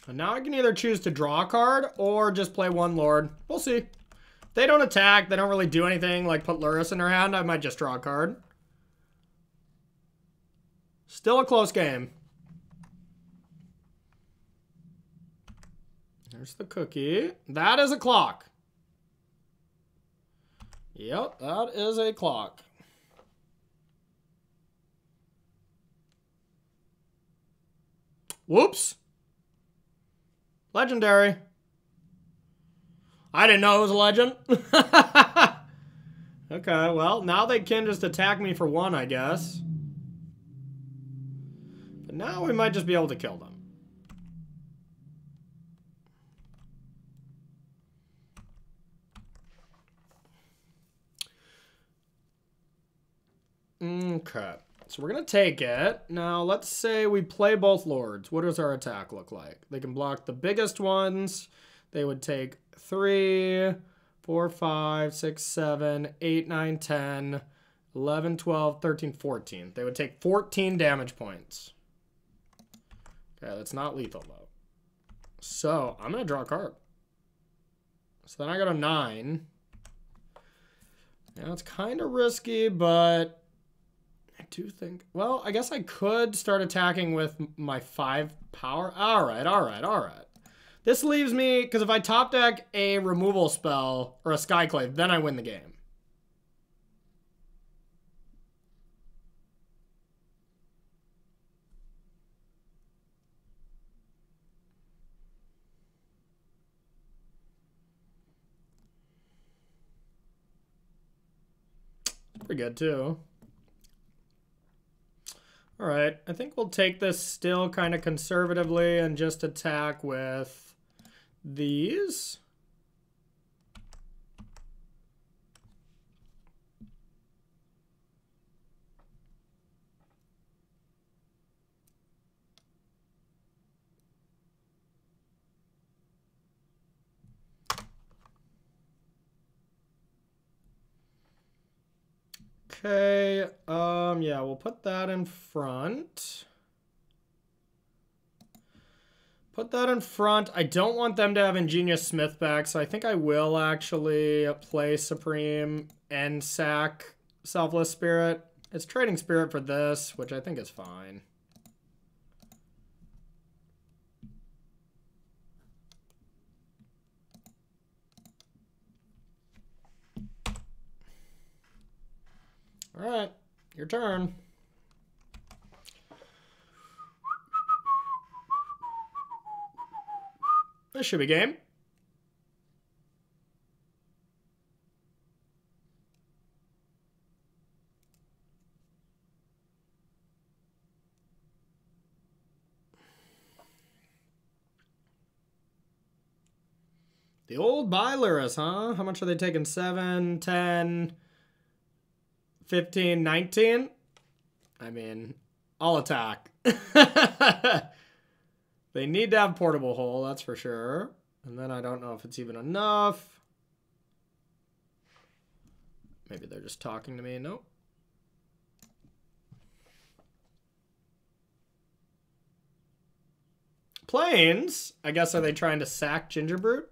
And now I can either choose to draw a card or just play one Lord. We'll see. If they don't attack, they don't really do anything, like put Lurrus in their hand, I might just draw a card. Still a close game. There's the cookie. That is a clock. Yep, that is a clock. Whoops. Legendary. I didn't know it was a legend. Okay, well, now they can just attack me for one, I guess. But now we might just be able to kill them. Okay, so we're going to take it. Now, let's say we play both Lords. What does our attack look like? They can block the biggest ones. They would take 3, 4, 5, 6, 7, 8, 9, 10, 11, 12, 13, 14. They would take 14 damage points. Okay, that's not lethal, though. So, I'm going to draw a card. So then I got a 9. Now, it's kind of risky, but I do think, well, I guess I could start attacking with my 5 power. All right. This leaves me, because if I top deck a removal spell or a Skyclave, then I win the game. Pretty good, too. All right, I think we'll take this still kind of conservatively and just attack with these. Okay, yeah, we'll put that in front. Put that in front. I don't want them to have Ingenious Smith back, so I think I will actually play Supreme and sack Selfless Spirit. It's Trading Spirit for this, which I think is fine. All right, your turn. This should be game. The old buy Lurrus, huh? How much are they taking? 7, 10, 15, 19. I mean, I'll attack. They need to have portable hole, that's for sure. And then I don't know if it's even enough. Maybe they're just talking to me. Nope. Plains. I guess, are they trying to sack Gingerbrute?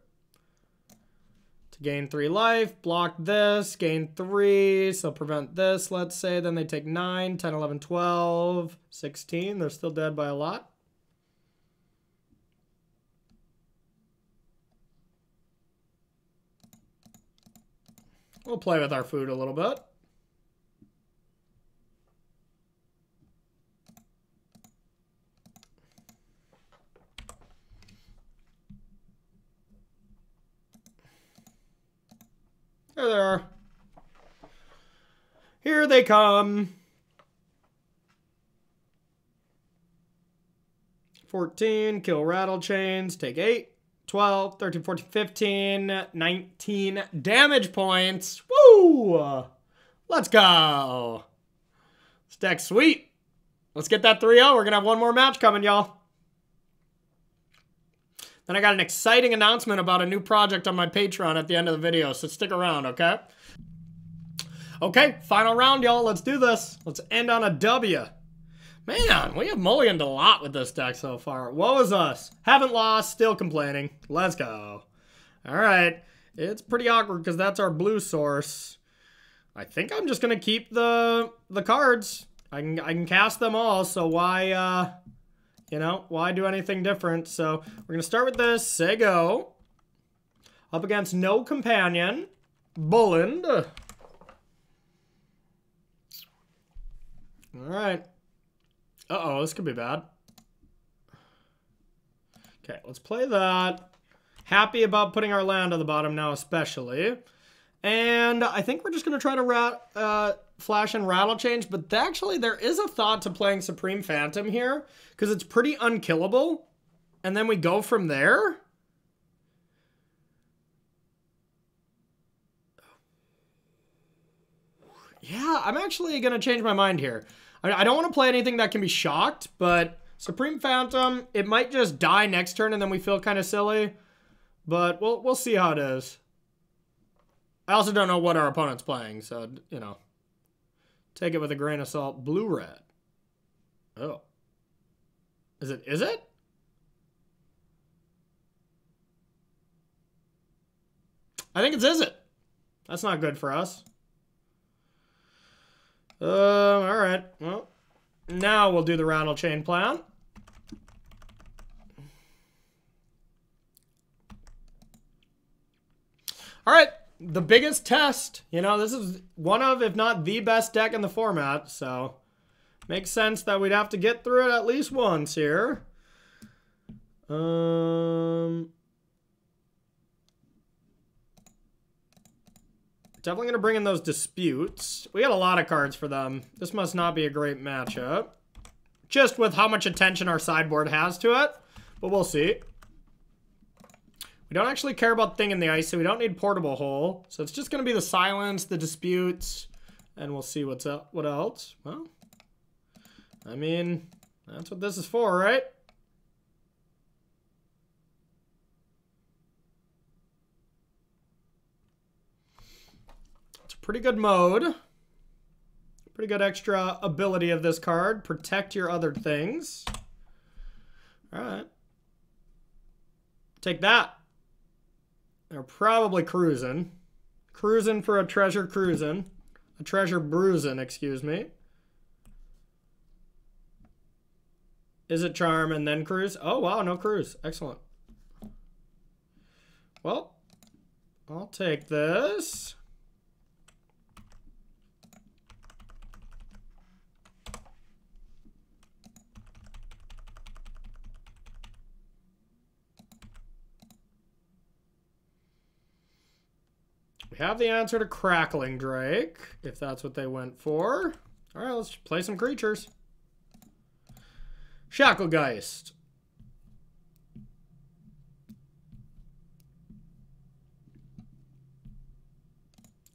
To gain 3 life. Block this. Gain 3. So prevent this, let's say. Then they take 9, 10, 11, 12, 16. They're still dead by a lot. We'll play with our food a little bit. There they are. Here they come. 14, kill rattle chains, take 8. 12, 13, 14, 15, 19 damage points. Woo! Let's go. This deck's sweet. Let's get that 3-0. We're going to have one more match coming, y'all. Then I got an exciting announcement about a new project on my Patreon at the end of the video, so stick around, okay? Okay, final round, y'all. Let's do this. Let's end on a W. Man, we have mulliganed a lot with this deck so far. Woe is us. Haven't lost, still complaining. Let's go. All right. It's pretty awkward because that's our blue source. I think I'm just going to keep the cards. I can cast them all, so why, you know, why do anything different? So we're going to start with this. Say go. Up against no companion. Bulland. All right. Uh-oh, this could be bad. Okay, let's play that. Happy about putting our land on the bottom now, especially. And I think we're just going to try to flash and rattle change, but actually there is a thought to playing Supreme Phantom here, because it's pretty unkillable. And then we go from there. Yeah, I'm actually going to change my mind here. I don't want to play anything that can be shocked, but Supreme Phantom, it might just die next turn and then we feel kind of silly. But we'll see how it is. I also don't know what our opponent's playing, so, you know. Take it with a grain of salt. Blue-red. Oh. Is it? Is it? I think it's is it. That's not good for us. All right. Well, now we'll do the rattle chain plan. All right. The biggest test. You know, this is one of, if not the best deck in the format. So, makes sense that we'd have to get through it at least once here. Definitely going to bring in those disputes. We got a lot of cards for them. This must not be a great matchup. Just with how much attention our sideboard has to it. But we'll see. We don't actually care about Thing in the Ice, so we don't need Portable Hole. So it's just going to be the silence, the disputes, and we'll see what's up. What else? Well, I mean, that's what this is for, right? Pretty good mode. Pretty good extra ability of this card. Protect your other things. Alright. Take that. They're probably cruising. Cruising for a treasure cruising. A treasure bruising, excuse me. Is it charm and then cruise? Oh, wow, no cruise. Excellent. Well, I'll take this. We have the answer to Crackling Drake, if that's what they went for. All right, let's play some creatures. Shacklegeist.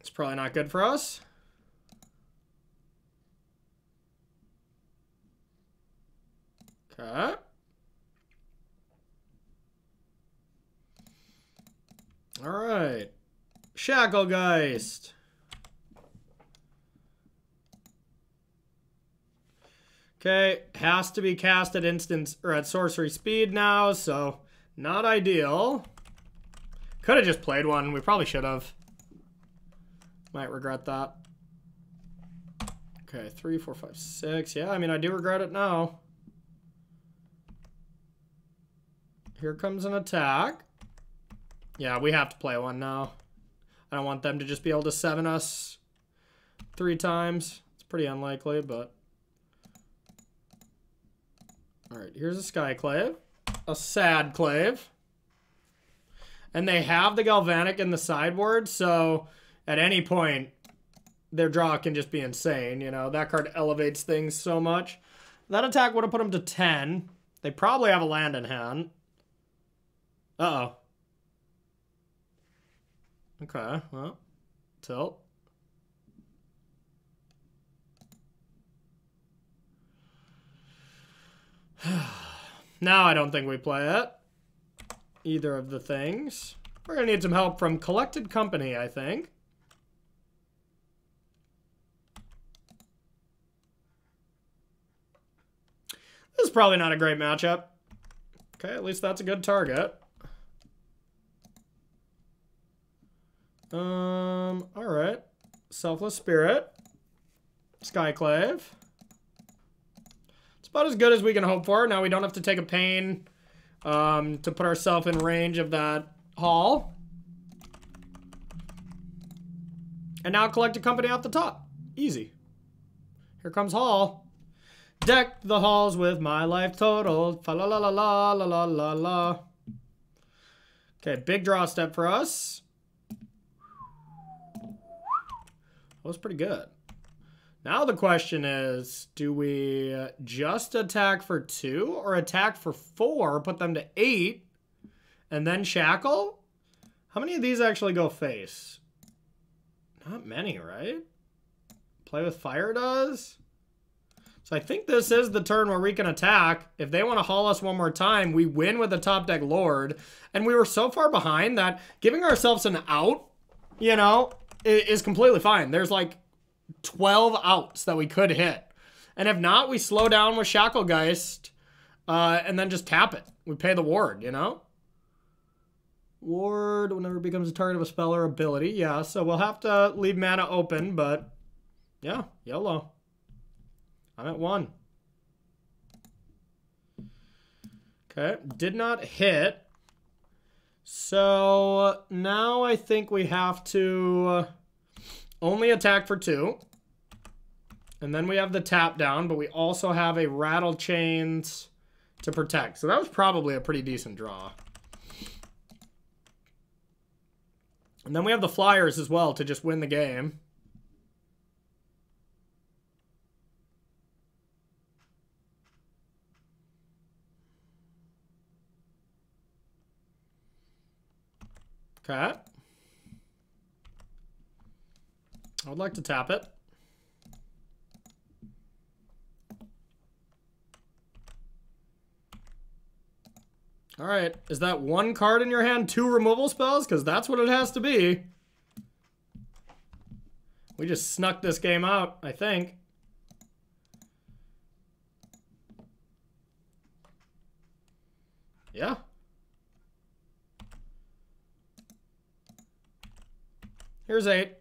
It's probably not good for us. Okay. All right. Shacklegeist. Okay, has to be cast at instance or at sorcery speed now, so not ideal. Could have just played one. We probably should have. Might regret that. Okay, 3, 4, 5, 6. Yeah, I mean, I do regret it now. Here comes an attack. Yeah, we have to play one now. I don't want them to just be able to 7 us 3 times. It's pretty unlikely, but... Alright, here's a Skyclave. A Sad Clave. And they have the Galvanic in the sideboard, so at any point, their draw can just be insane, you know? That card elevates things so much. That attack would have put them to 10. They probably have a land in hand. Uh-oh. Okay, well, tilt. Now I don't think we play it. Either of the things. We're gonna need some help from Collected Company, I think. This is probably not a great matchup. Okay, at least that's a good target. Alright. Selfless Spirit. Skyclave. It's about as good as we can hope for. Now we don't have to take a pain to put ourselves in range of that hall. And now Collected Company off the top. Easy. Here comes Hall. Deck the halls with my life total. Fa la la la la la la la la. Okay, big draw step for us. That was pretty good. Now the question is, do we just attack for 2 or attack for 4, put them to 8, and then shackle? How many of these actually go face? Not many, right? Play with Fire does? So I think this is the turn where we can attack. If they want to haul us one more time, we win with the top deck Lord. And we were so far behind that giving ourselves an out, you know, is completely fine. There's like 12 outs that we could hit. And if not, we slow down with Shacklegeist and then just tap it. We pay the ward, you know? Ward whenever it becomes a target of a spell or ability. Yeah, so we'll have to leave mana open, but yeah, YOLO. I'm at 1. Okay, did not hit. So now I think we have to only attack for 2. And then we have the tap down, but we also have a Rattle Chains to protect. So that was probably a pretty decent draw. And then we have the Flyers as well to just win the game. Okay. I would like to tap it. All right. Is that 1 card in your hand, 2 removal spells? Because that's what it has to be. We just snuck this game out, I think. Yeah. Here's 8.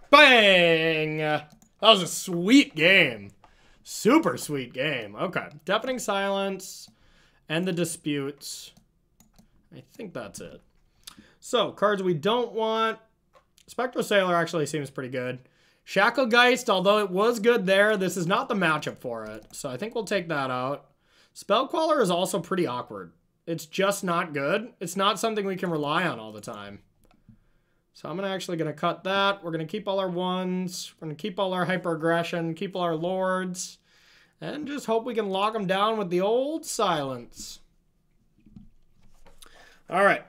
Bang! That was a sweet game. Super sweet game. Okay. Deafening Silence and the Disputes. I think that's it. So, cards we don't want. Spectral Sailor actually seems pretty good. Shacklegeist, although it was good there, this is not the matchup for it. So I think we'll take that out. Spellqueller is also pretty awkward. It's just not good. It's not something we can rely on all the time. So I'm actually going to cut that. We're going to keep all our 1s. We're going to keep all our hyper aggression, keep all our lords, and just hope we can lock them down with the old silence. All right.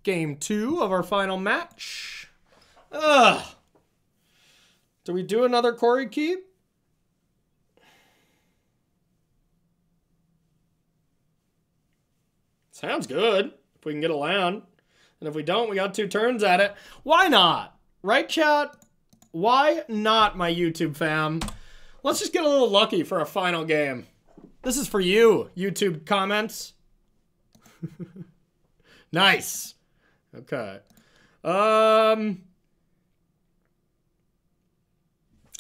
Game 2 of our final match. Ugh. Do we do another Quarry Keep? Sounds good. If we can get a land. And if we don't, we got 2 turns at it. Why not? Right, chat? Why not, my YouTube fam? Let's just get a little lucky for a final game. This is for you, YouTube comments. Nice. Okay. I'm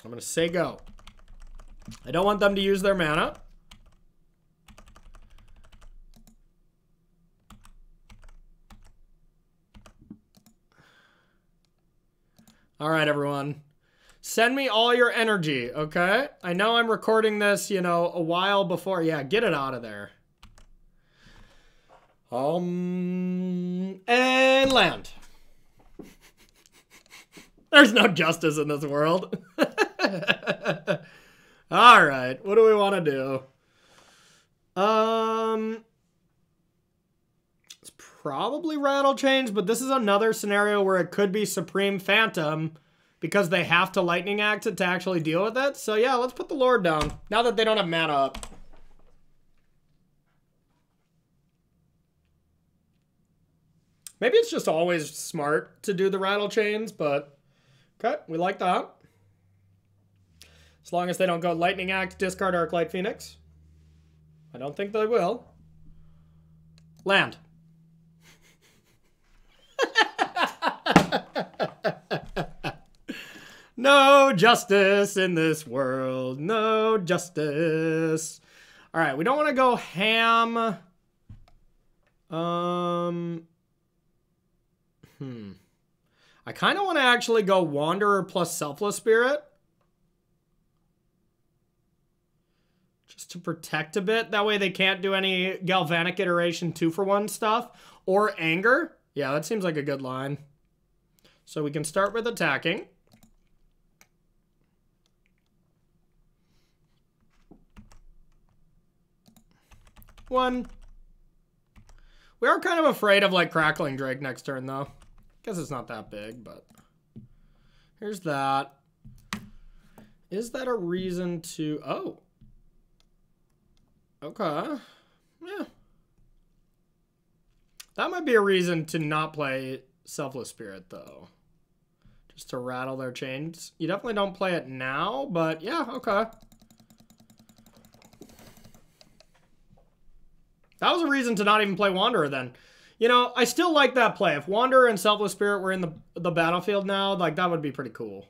gonna say go. I don't want them to use their mana. All right, everyone. Send me all your energy, okay? I know I'm recording this, you know, a while before. Yeah, get it out of there. And land. There's no justice in this world. All right, what do we want to do? It's probably Rattle Chains, but this is another scenario where it could be Supreme Phantom because they have to Lightning Axe it to actually deal with it. So yeah, let's put the Lord down now that they don't have mana up. Maybe it's just always smart to do the Rattle Chains, but okay, we like that. As long as they don't go Lightning Axe, discard Arclight Phoenix. I don't think they will. Land. No justice in this world. No justice. All right, we don't want to go ham. I kind of want to actually go Wanderer plus Selfless Spirit. Just to protect a bit. That way they can't do any Galvanic Iteration 2-for-1 stuff. Or Anger. Yeah, that seems like a good line. So we can start with attacking. One. We are kind of afraid of like Crackling Drake next turn though. Guess it's not that big, but here's that. Is that a reason to... Oh. Okay. Yeah. That might be a reason to not play Selfless Spirit, though. Just to rattle their chains. You definitely don't play it now, but yeah, okay. That was a reason to not even play Wanderer then. You know, I still like that play. If Wanderer and Selfless Spirit were in the battlefield now, like, that would be pretty cool.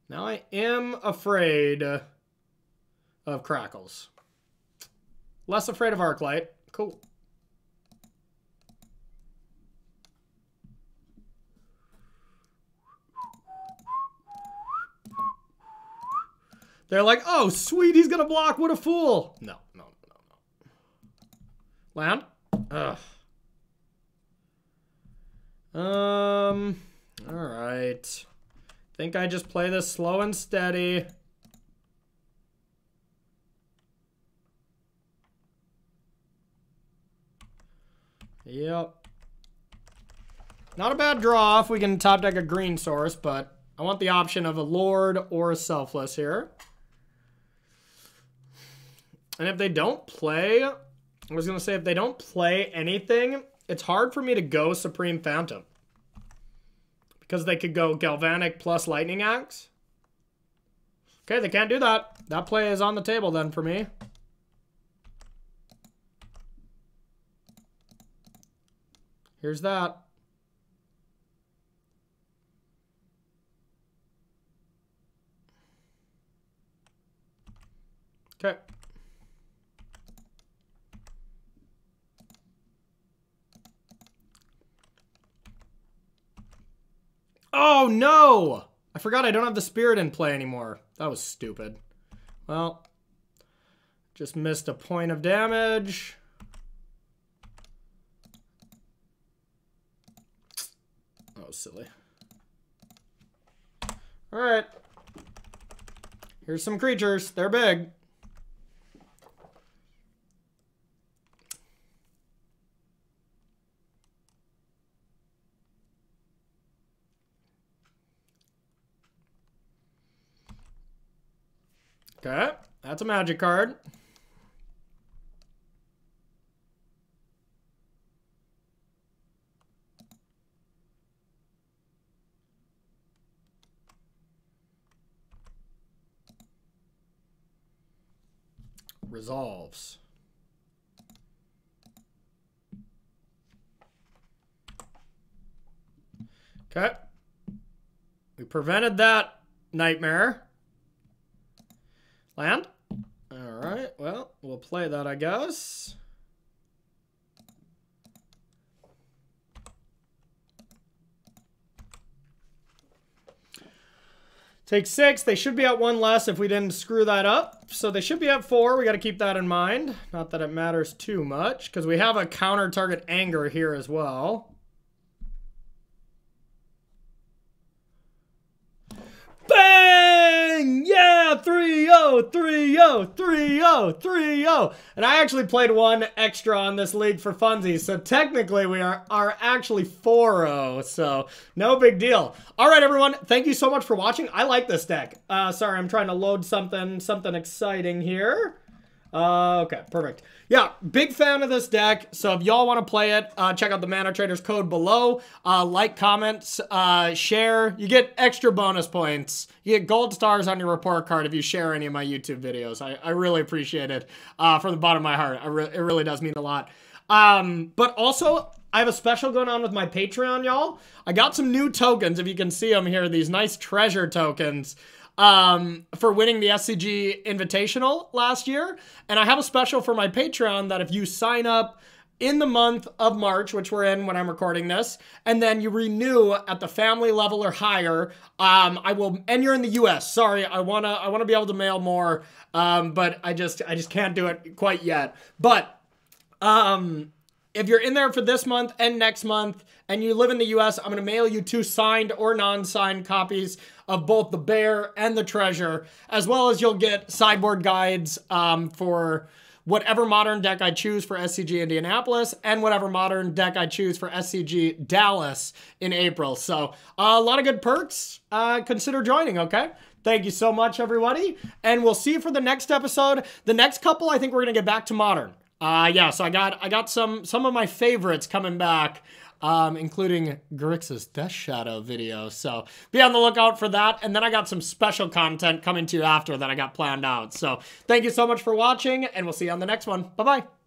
Now I am afraid of Crackles. Less afraid of Arclight. Cool. They're like, oh, sweet, he's gonna block. What a fool. No. Land? Ugh. Alright. Think I just play this slow and steady. Yep. Not a bad draw if we can top deck a green source, but I want the option of a Lord or a Selfless here. And if they don't play... I was going to say, if they don't play anything, it's hard for me to go Supreme Phantom. Because they could go Galvanic plus Lightning Axe. Okay, they can't do that. That play is on the table then for me. Here's that. Okay. Oh, no! I forgot I don't have the Spirit in play anymore. That was stupid. Well, just missed a point of damage. Oh, silly. All right. Here's some creatures. They're big. Okay, that's a magic card. resolves. Okay. We prevented that nightmare. Land. All right. Well, we'll play that, I guess. Take 6. They should be at 1 less if we didn't screw that up. So they should be at 4. We got to keep that in mind. Not that it matters too much, because we have a counter target anger here as well. Bang! Yeah! 3-0, 3-0, 3-0, 3-0. And I actually played 1 extra on this league for funsies, so technically we are actually 4-0, so no big deal. All right, everyone, thank you so much for watching. I like this deck. Sorry, I'm trying to load something exciting here. Okay, perfect. Yeah, big fan of this deck. So if y'all want to play it, check out the Mana Traders code below. Like, comments, share. You get extra bonus points. You get gold stars on your report card if you share any of my YouTube videos. I really appreciate it from the bottom of my heart. It really does mean a lot. But also, I have a special going on with my Patreon, y'all. I got some new tokens, if you can see them here, these nice treasure tokens. For winning the SCG Invitational last year. And I have a special for my Patreon that if you sign up in the month of March, which we're in when I'm recording this, and then you renew at the family level or higher, I will, and you're in the US, sorry, I wanna be able to mail more, but I just can't do it quite yet. But, if you're in there for this month and next month, and you live in the US, I'm going to mail you 2 signed or non-signed copies of both the Bear and the Treasure, as well as you'll get sideboard guides for whatever modern deck I choose for SCG Indianapolis and whatever modern deck I choose for SCG Dallas in April. So a lot of good perks. Consider joining, okay? Thank you so much, everybody. And we'll see you for the next episode. The next couple, I think we're going to get back to Modern. Yeah, so I got some of my favorites coming back, including Grix's Death Shadow video. So be on the lookout for that. And then I got some special content coming to you after that I got planned out. So thank you so much for watching, and we'll see you on the next one. Bye-bye.